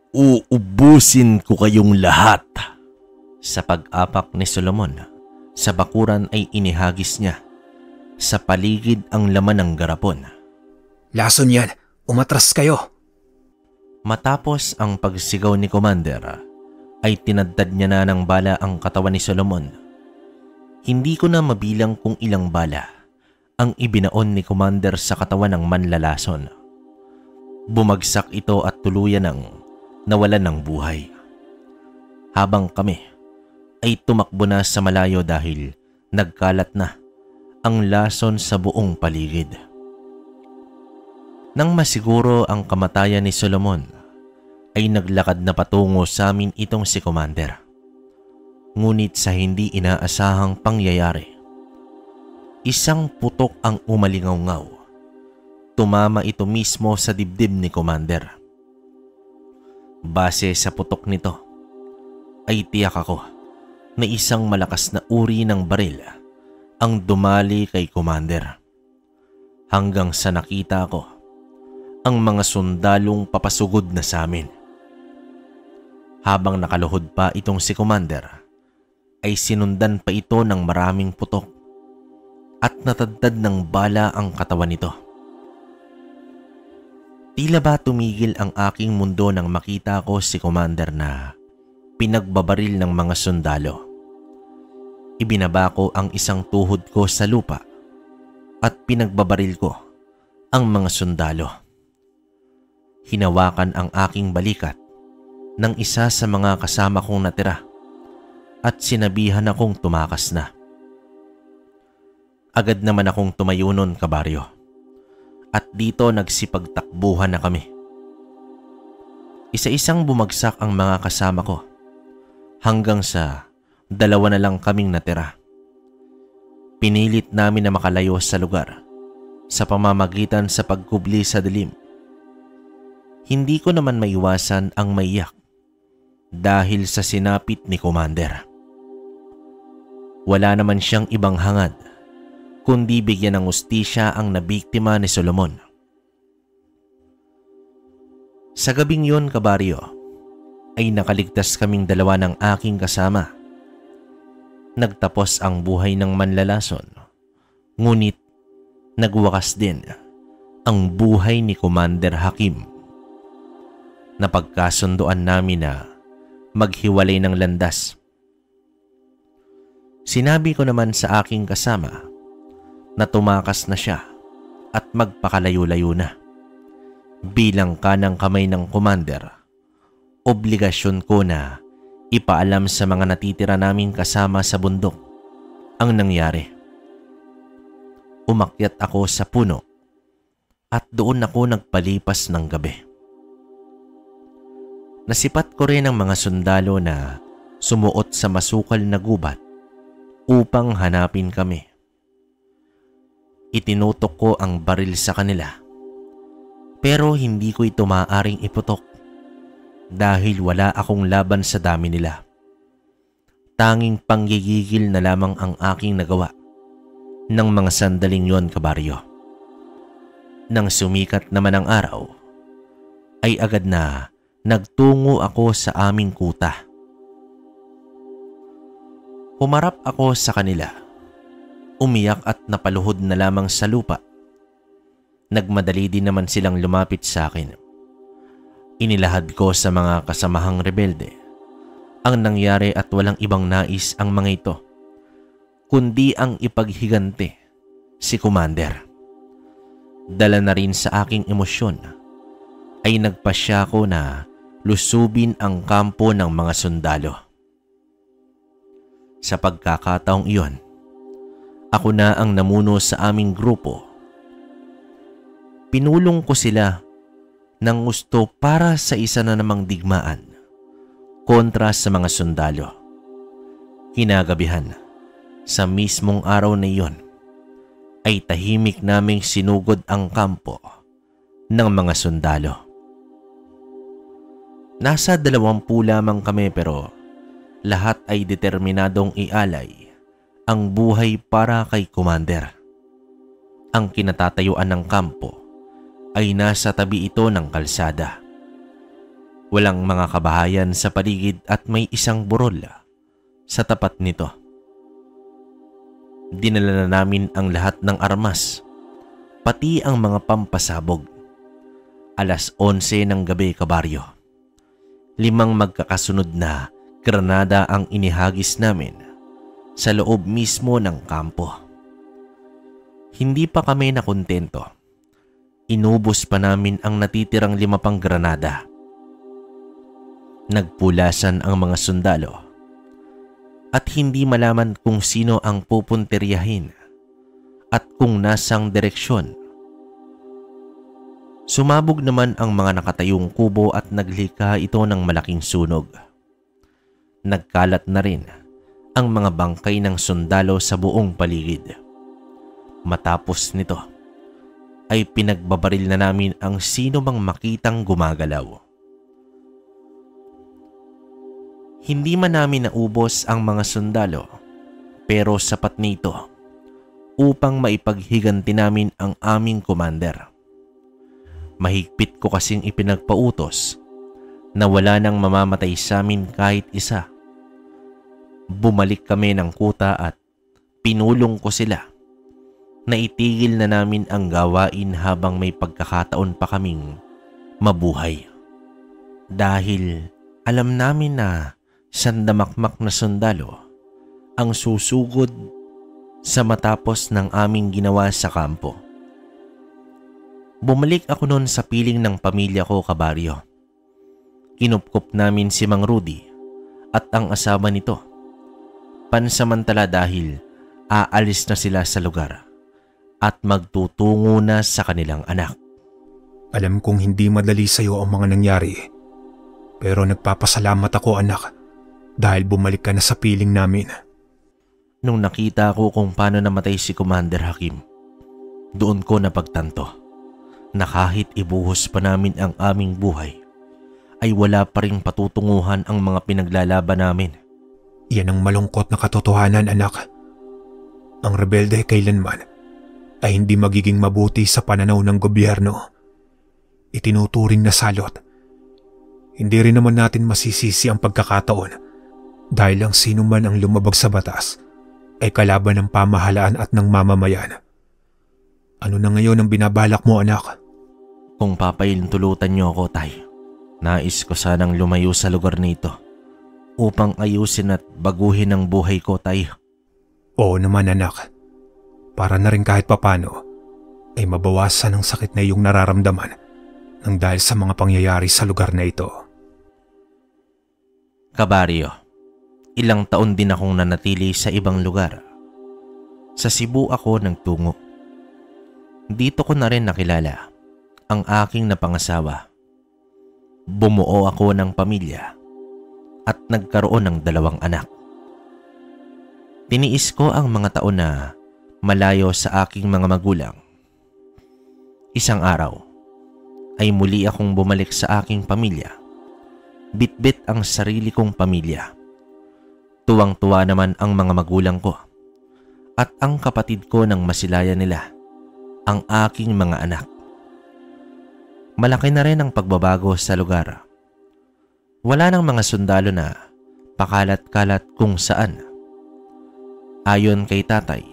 Uubusin ko kayong lahat. Sa pag-apak ni Solomon, sa bakuran ay inihagis niya sa paligid ang laman ng garapon. Lason yan, umatras kayo. Matapos ang pagsigaw ni Commander, ay tinadtad niya na ng bala ang katawan ni Solomon. Hindi ko na mabilang kung ilang bala ang ibinaon ni Commander sa katawan ng manlalason. Bumagsak ito at tuluyan ng nawalan ng buhay. Habang kami ay tumakbo na sa malayo dahil nagkalat na ang lason sa buong paligid. Nang masiguro ang kamatayan ni Solomon, ay naglakad na patungo sa amin itong si Commander. Ngunit sa hindi inaasahang pangyayari, isang putok ang umalingaw-ngaw. Tumama ito mismo sa dibdib ni Commander. Base sa putok nito, ay tiyak ako na isang malakas na uri ng baril ang dumali kay Commander. Hanggang sa nakita ko ang mga sundalong papasugod na sa amin. Habang nakaluhod pa itong si Commander, ay sinundan pa ito ng maraming putok at natadtad ng bala ang katawan nito. Tila ba tumigil ang aking mundo nang makita ko si Commander na pinagbabaril ng mga sundalo. Ibinaba ko ang isang tuhod ko sa lupa at pinagbabaril ko ang mga sundalo. Hinawakan ang aking balikat ng isa sa mga kasama kong natira at sinabihan akong tumakas na. Agad naman akong tumayo nun, kabaryo, at dito nagsipagtakbuhan na kami. Isa-isang bumagsak ang mga kasama ko hanggang sa 2 na lang kaming natira. Pinilit namin na makalayo sa lugar sa pamamagitan sa pagkubli sa dilim. Hindi ko naman maiwasan ang maiyak dahil sa sinapit ni Commander. Wala naman siyang ibang hangad kundi bigyan ng hustisya ang nabiktima ni Solomon. Sa gabing yon, kabaryo, ay nakaligtas kaming 2 ng aking kasama. Nagtapos ang buhay ng manlalason, ngunit nagwakas din ang buhay ni Commander Hakim. Napagkasunduan namin na maghiwalay ng landas. Sinabi ko naman sa aking kasama na tumakas na siya at magpakalayo-layo na. Bilang kanang kamay ng Commander, obligasyon ko na ipaalam sa mga natitira naming kasama sa bundok ang nangyari. Umakyat ako sa puno at doon ako nagpalipas ng gabi. Nasipat ko rin ang mga sundalo na sumuot sa masukal na gubat upang hanapin kami. Itinutok ko ang baril sa kanila, pero hindi ko ito maaaring iputok dahil wala akong laban sa dami nila. Tanging panggigigil na lamang ang aking nagawa ng mga sandaling yon, kabaryo. Nang sumikat naman ang araw, ay agad na nagtungo ako sa aming kuta. Humarap ako sa kanila. Umiyak at napaluhod na lamang sa lupa. Nagmadali din naman silang lumapit sa akin. Inilahad ko sa mga kasamahang rebelde ang nangyari at walang ibang nais ang mga ito, kundi ang ipaghigante si Commander. Dala na rin sa aking emosyon, ay nagpasya ko na lusubin ang kampo ng mga sundalo. Sa pagkakataong iyon, ako na ang namuno sa aming grupo. Pinulong ko sila ng gusto para sa isa na namang digmaan kontra sa mga sundalo. Kinagabihan, sa mismong araw na iyon, ay tahimik naming sinugod ang kampo ng mga sundalo. Nasa 20 lamang kami pero lahat ay determinadong ialay ang buhay para kay Commander. Ang kinatatayuan ng kampo ay nasa tabi ito ng kalsada. Walang mga kabahayan sa paligid at may isang burol sa tapat nito. Dinala na namin ang lahat ng armas, pati ang mga pampasabog. 11:00 ng gabi, kabaryo. 5 magkakasunod na granada ang inihagis namin sa loob mismo ng kampo. Hindi pa kami nakontento. Inubos pa namin ang natitirang 5 pang granada. Nagpulasan ang mga sundalo at hindi malaman kung sino ang pupunteryahin at kung nasang direksyon. Sumabog naman ang mga nakatayong kubo at naglika ito ng malaking sunog. Nagkalat na rin ang mga bangkay ng sundalo sa buong paligid. Matapos nito, ay pinagbabaril na namin ang sino mang makitang gumagalaw. Hindi man namin naubos ang mga sundalo, pero sapat nito upang maipaghiganti namin ang aming commander. Mahigpit ko kasing ipinagpautos na wala nang mamamatay sa amin kahit isa. Bumalik kami ng kuta at pinulong ko sila na itigil na namin ang gawain habang may pagkakataon pa kaming mabuhay. Dahil alam namin na sandamakmak na sundalo ang susugod sa matapos ng aming ginawa sa kampo. Bumalik ako noon sa piling ng pamilya ko, kabaryo. Kinupkop namin si Mang Rudy at ang asawa nito. Pansamantala dahil aalis na sila sa lugar at magtutungo na sa kanilang anak. Alam kong hindi madali sa'yo ang mga nangyari. Pero nagpapasalamat ako, anak, dahil bumalik ka na sa piling namin. Nung nakita ko kung paano namatay si Commander Hakim, doon ko napagtanto na kahit ibuhos pa namin ang aming buhay, ay wala pa ring patutunguhan ang mga pinaglalaban namin. Yan ang malungkot na katotohanan, anak. Ang rebelde kailanman ay hindi magiging mabuti sa pananaw ng gobyerno. Itinuturing na salot. Hindi rin naman natin masisisi ang pagkakataon dahil ang sino man ang lumabag sa batas ay kalaban ng pamahalaan at ng mamamayan. Ano na ngayon ang binabalak mo, anak? Kung papahintulutan niyo ako, tay, nais ko sanang lumayo sa lugar nito upang ayusin at baguhin ang buhay ko, tay. Oo naman, anak. Para na rin kahit papano ay mabawasan ang sakit na iyong nararamdaman nang dahil sa mga pangyayari sa lugar na ito. Kabaryo, ilang taon din akong nanatili sa ibang lugar. Sa Cebu ako nagtungo. Dito ko na rin nakilala ang aking napangasawa. Bumuo ako ng pamilya at nagkaroon ng 2 anak. Tiniis ko ang mga taon na malayo sa aking mga magulang. Isang araw ay muli akong bumalik sa aking pamilya. Bitbit ang sarili kong pamilya. Tuwang-tuwa naman ang mga magulang ko at ang kapatid ko nang masilayan nila ang aking mga anak. Malaki na rin ang pagbabago sa lugar. Wala nang mga sundalo na pakalat-kalat kung saan. Ayon kay tatay,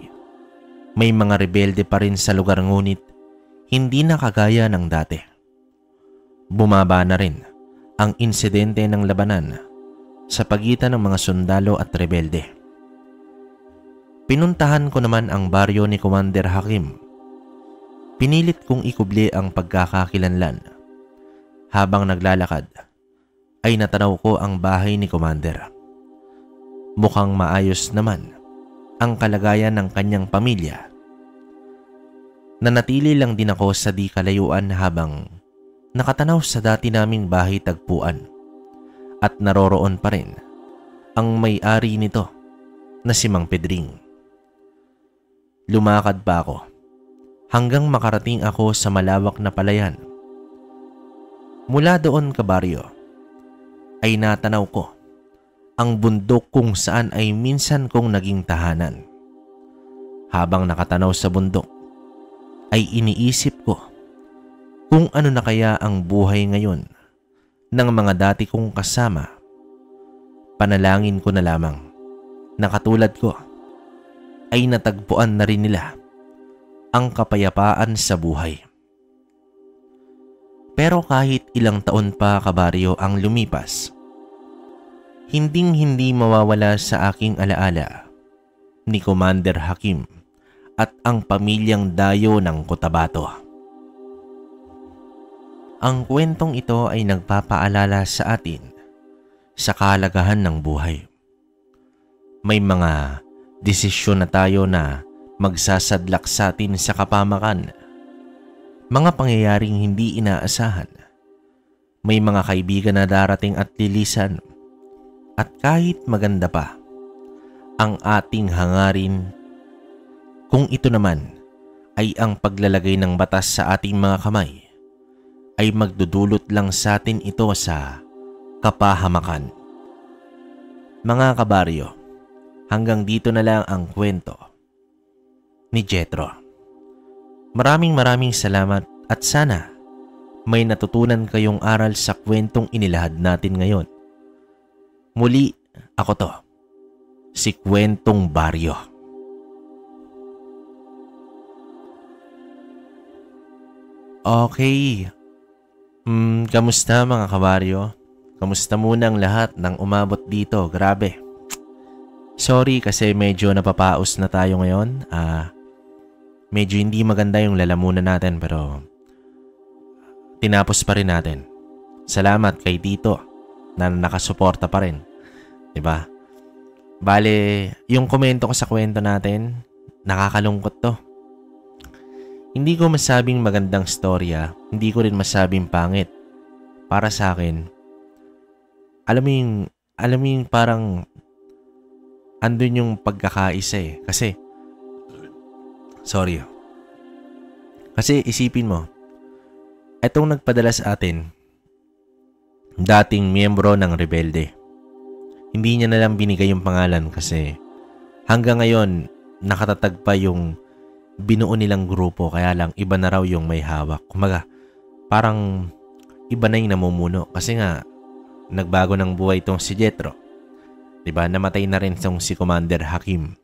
may mga rebelde pa rin sa lugar ngunit hindi na kagaya ng dati. Bumaba na rin ang insidente ng labanan sa pagitan ng mga sundalo at rebelde. Pinuntahan ko naman ang baryo ni Commander Hakim. Pinilit kong ikubli ang pagkakakilanlan. Habang naglalakad, ay natanaw ko ang bahay ni Commander. Mukhang maayos naman ang kalagayan ng kanyang pamilya. Nanatili lang din ako sa di kalayuan habang nakatanaw sa dati naming bahay tagpuan at naroroon pa rin ang may-ari nito na si Mang Pedring. Lumakad pa ako hanggang makarating ako sa malawak na palayan. Mula doon, kabaryo, ay natanaw ko ang bundok kung saan ay minsan kong naging tahanan. Habang nakatanaw sa bundok, ay iniisip ko kung ano na kaya ang buhay ngayon ng mga dati kong kasama. Panalangin ko na lamang na katulad ko ay natagpuan na rin nila ang kapayapaan sa buhay. Pero kahit ilang taon pa, kabaryo, ang lumipas, hinding-hindi mawawala sa aking alaala ni Commander Hakim at ang pamilyang Dayo ng Cotabato. Ang kwentong ito ay nagpapaalala sa atin sa kahalagahan ng buhay. May mga desisyon na tayo na magsasadlak sa atin sa kapamakan. Mga pangyayaring hindi inaasahan. May mga kaibigan na darating at lilisan. At kahit maganda pa ang ating hangarin, kung ito naman ay ang paglalagay ng batas sa ating mga kamay, ay magdudulot lang sa atin ito sa kapahamakan. Mga kabaryo, hanggang dito na lang ang kwento. ni Jethro. Maraming salamat at sana may natutunan kayong aral sa kwentong inilahad natin ngayon. Muli, ako to, si Kwentong Baryo. Okay. Kamusta mga kabaryo? Kamusta muna ang lahat ng umabot dito? Grabe. Sorry kasi medyo napapaos na tayo ngayon. Medyo hindi maganda yung lalamunan natin pero tinapos pa rin natin. Salamat kay Tito na nakasuporta pa rin. Diba? Bale, yung komento ko sa kwento natin, nakakalungkot to. Hindi ko masabing magandang storya, hindi ko rin masabing pangit. Para sa akin, alam mo yung parang andun yung pagkakaisa eh. Kasi isipin mo, etong nagpadala sa atin, dating miyembro ng Rebelde. Hindi niya na lang binigay yung pangalan kasi hanggang ngayon nakatatag pa yung binuo nilang grupo, kaya lang iba na raw yung may hawak. Kumaga, parang iba na yung namumuno kasi nga nagbago ng buhay itong si Jethro. Diba? Namatay na rin itong si Commander Hakim.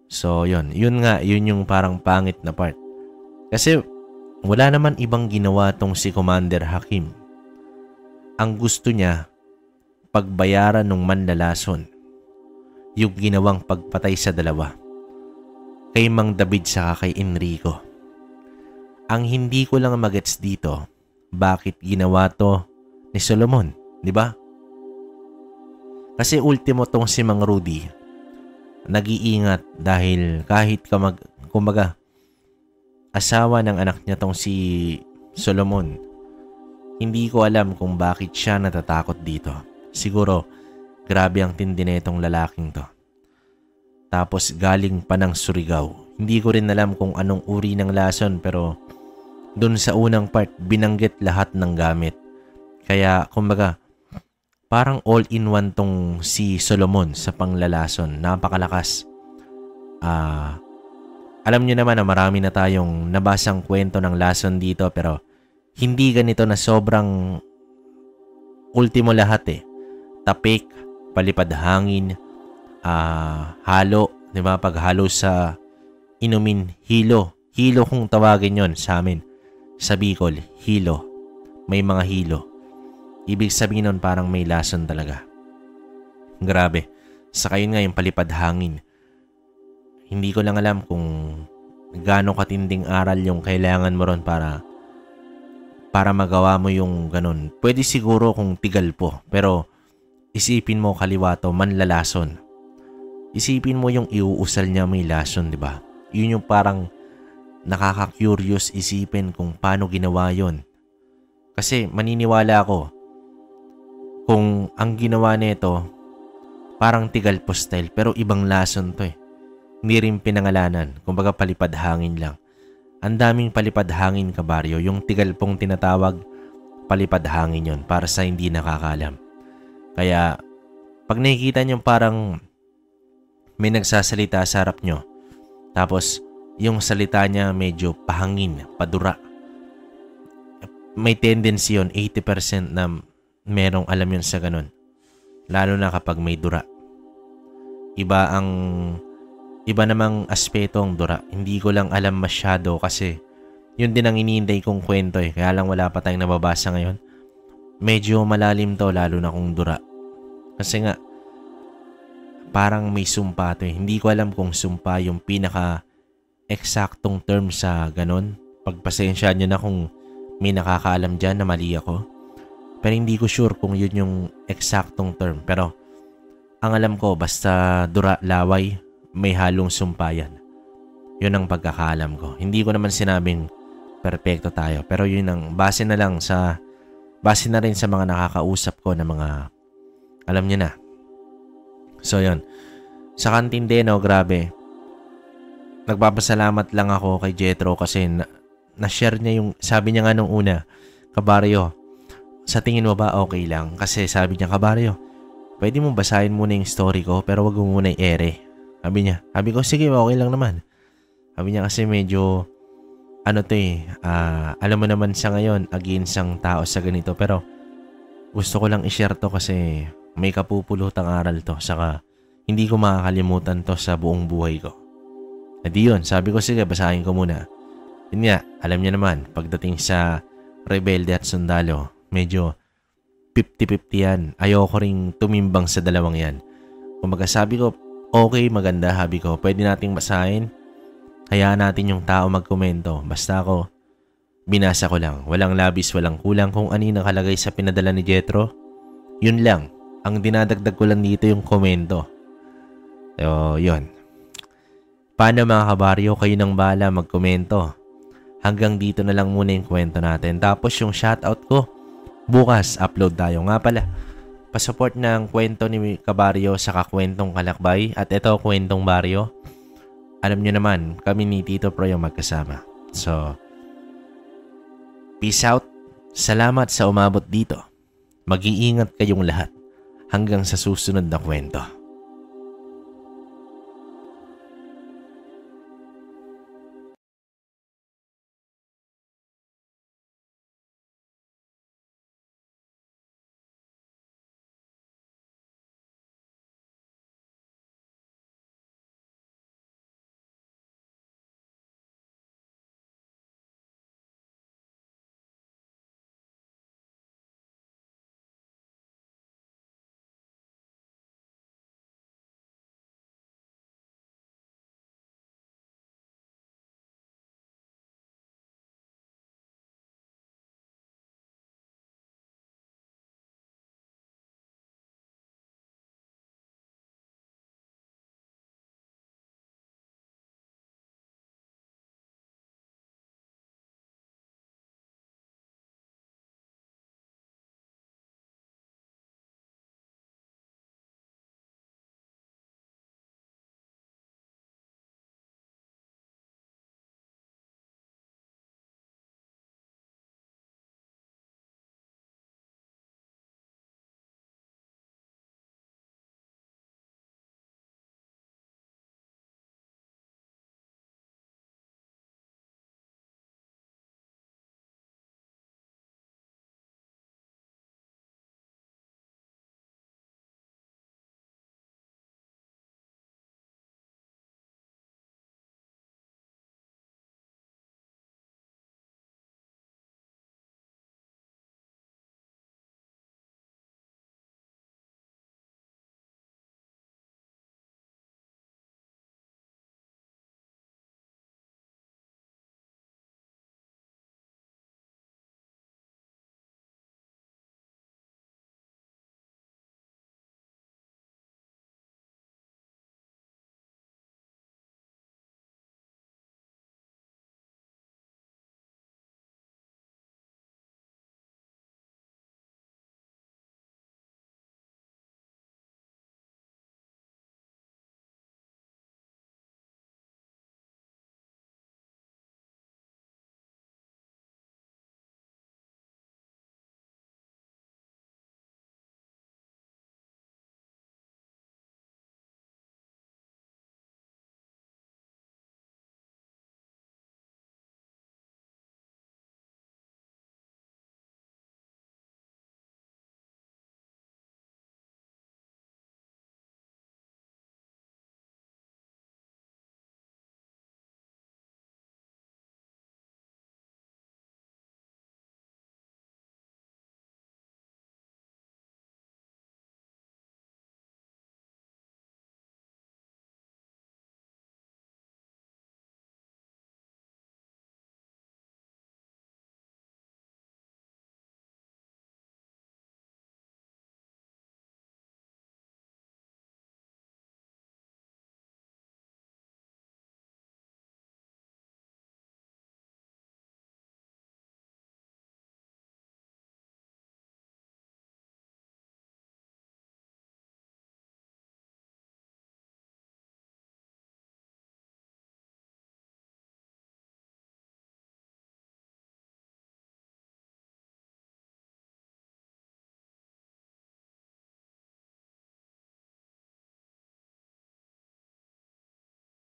So, yun yung parang pangit na part. Kasi wala naman ibang ginawa tong si Commander Hakim. Ang gusto niya, pagbayaran ng manlalason yung ginawang pagpatay sa dalawa. Kay Mang David saka kay Enrico. Ang hindi ko lang magets dito, bakit ginawa to ni Solomon, di ba? Kasi ultimo tong si Mang Rudy, nag-iingat dahil kahit kumbaga, asawa ng anak niya tong si Solomon, hindi ko alam kung bakit siya natatakot dito. Siguro, grabe ang tindi na itong lalaking to. Tapos galing pa ng Surigao. Hindi ko rin alam kung anong uri ng lason pero dun sa unang part, binanggit lahat ng gamit. Kaya, kumbaga, parang all-in-one tong si Solomon sa panglalason. Napakalakas. Alam nyo naman na marami na tayong nabasang kwento ng lason dito pero hindi ganito na sobrang ultimo lahat eh. Tapik, palipad hangin, halo, di ba? Paghalo sa inumin, hilo. Hilo kung tawagin yon sa amin. Sa Bicol, hilo. May mga hilo. Ibig sabihin nun parang may lason talaga. Grabe. Saka yun nga yung palipad hangin. Hindi ko lang alam kung gaano katinding aral yung kailangan mo ron para magawa mo yung ganun. Pwede siguro kung tigal po. Pero isipin mo kaliwa to, manlalason. Isipin mo yung iuusal niya may lason, di ba? Yun yung parang nakaka-curious isipin kung paano ginawa yon. Kasi maniniwala ako kung ang ginawa nito parang tigal po style pero ibang lason to eh. Hindi rin pinangalanan. Kumbaga palipad hangin lang. Ang daming palipad hangin kabaryo. Yung tigal pong tinatawag, palipad hangin yon para sa hindi nakakalam. Kaya pag nakikita nyo parang may nagsasalita sa harap nyo, tapos yung salita niya medyo pahangin, padura. May tendency yun, 80% na merong alam yun sa ganun. Lalo na kapag may dura. Iba namang aspeto ang dura. Hindi ko lang alam masyado kasi yun din ang iniintay kong kwento eh. Kaya lang wala pa tayong nababasa ngayon. Medyo malalim to lalo na kung dura. Kasi nga, parang may sumpa to eh. Hindi ko alam kung sumpa yung pinaka-eksaktong term sa ganun. Pagpasensyaan nyo na kung may nakakaalam dyan na mali ako. Pero hindi ko sure kung yun yung eksaktong term. Pero ang alam ko, basta dura, laway, may halong sumpa yan. Yun ang pagkakaalam ko. Hindi ko naman sinabing perfecto tayo. Pero yun ang base na rin sa mga nakakausap ko na mga alam nyo na. So yun. Sa Kantindeno, grabe. Nagpapasalamat lang ako kay Jethro kasi na-share niya yung, sabi niya nga nung una, kabaryo, sa tingin mo ba okay lang? Kasi sabi niya, kabaryo, pwede mo basahin muna yung story ko pero wag mo muna i-ere. Sabi niya. Sabi ko, sige, okay lang naman. Sabi niya kasi medyo, alam mo naman siya ngayon, against ang tao sa ganito. Pero gusto ko lang i-share to kasi may kapupulutang aral to. Saka hindi ko makakalimutan to sa buong buhay ko. At yun, sabi ko sige, basahin ko muna. Yun nga, alam niya naman, pagdating sa rebelde at sundalo, medyo 50-50 yan. Ayoko ring tumimbang sa dalawang yan. Kung sabi ko, okay, maganda, habi ko, pwede nating basahin. Hayaan natin yung tao magkomento. Basta ako, binasa ko lang. Walang labis, walang kulang kung ano yung nakalagay sa pinadala ni Jethro. Yun lang. Ang dinadagdag ko lang dito yung komento. So, yun. Paano mga kabaryo, kayo nang bahala magkomento. Hanggang dito na lang muna yung kwento natin. Tapos yung shoutout ko, bukas upload tayo. Nga pala, pasupport ng kwento ni Kabaryo sa Kwentong Kalakbay. At ito, Kwentong Baryo. Alam nyo naman, kami ni Tito Pro yung magkasama. So, peace out. Salamat sa umabot dito. Mag-iingat kayong lahat hanggang sa susunod na kwento.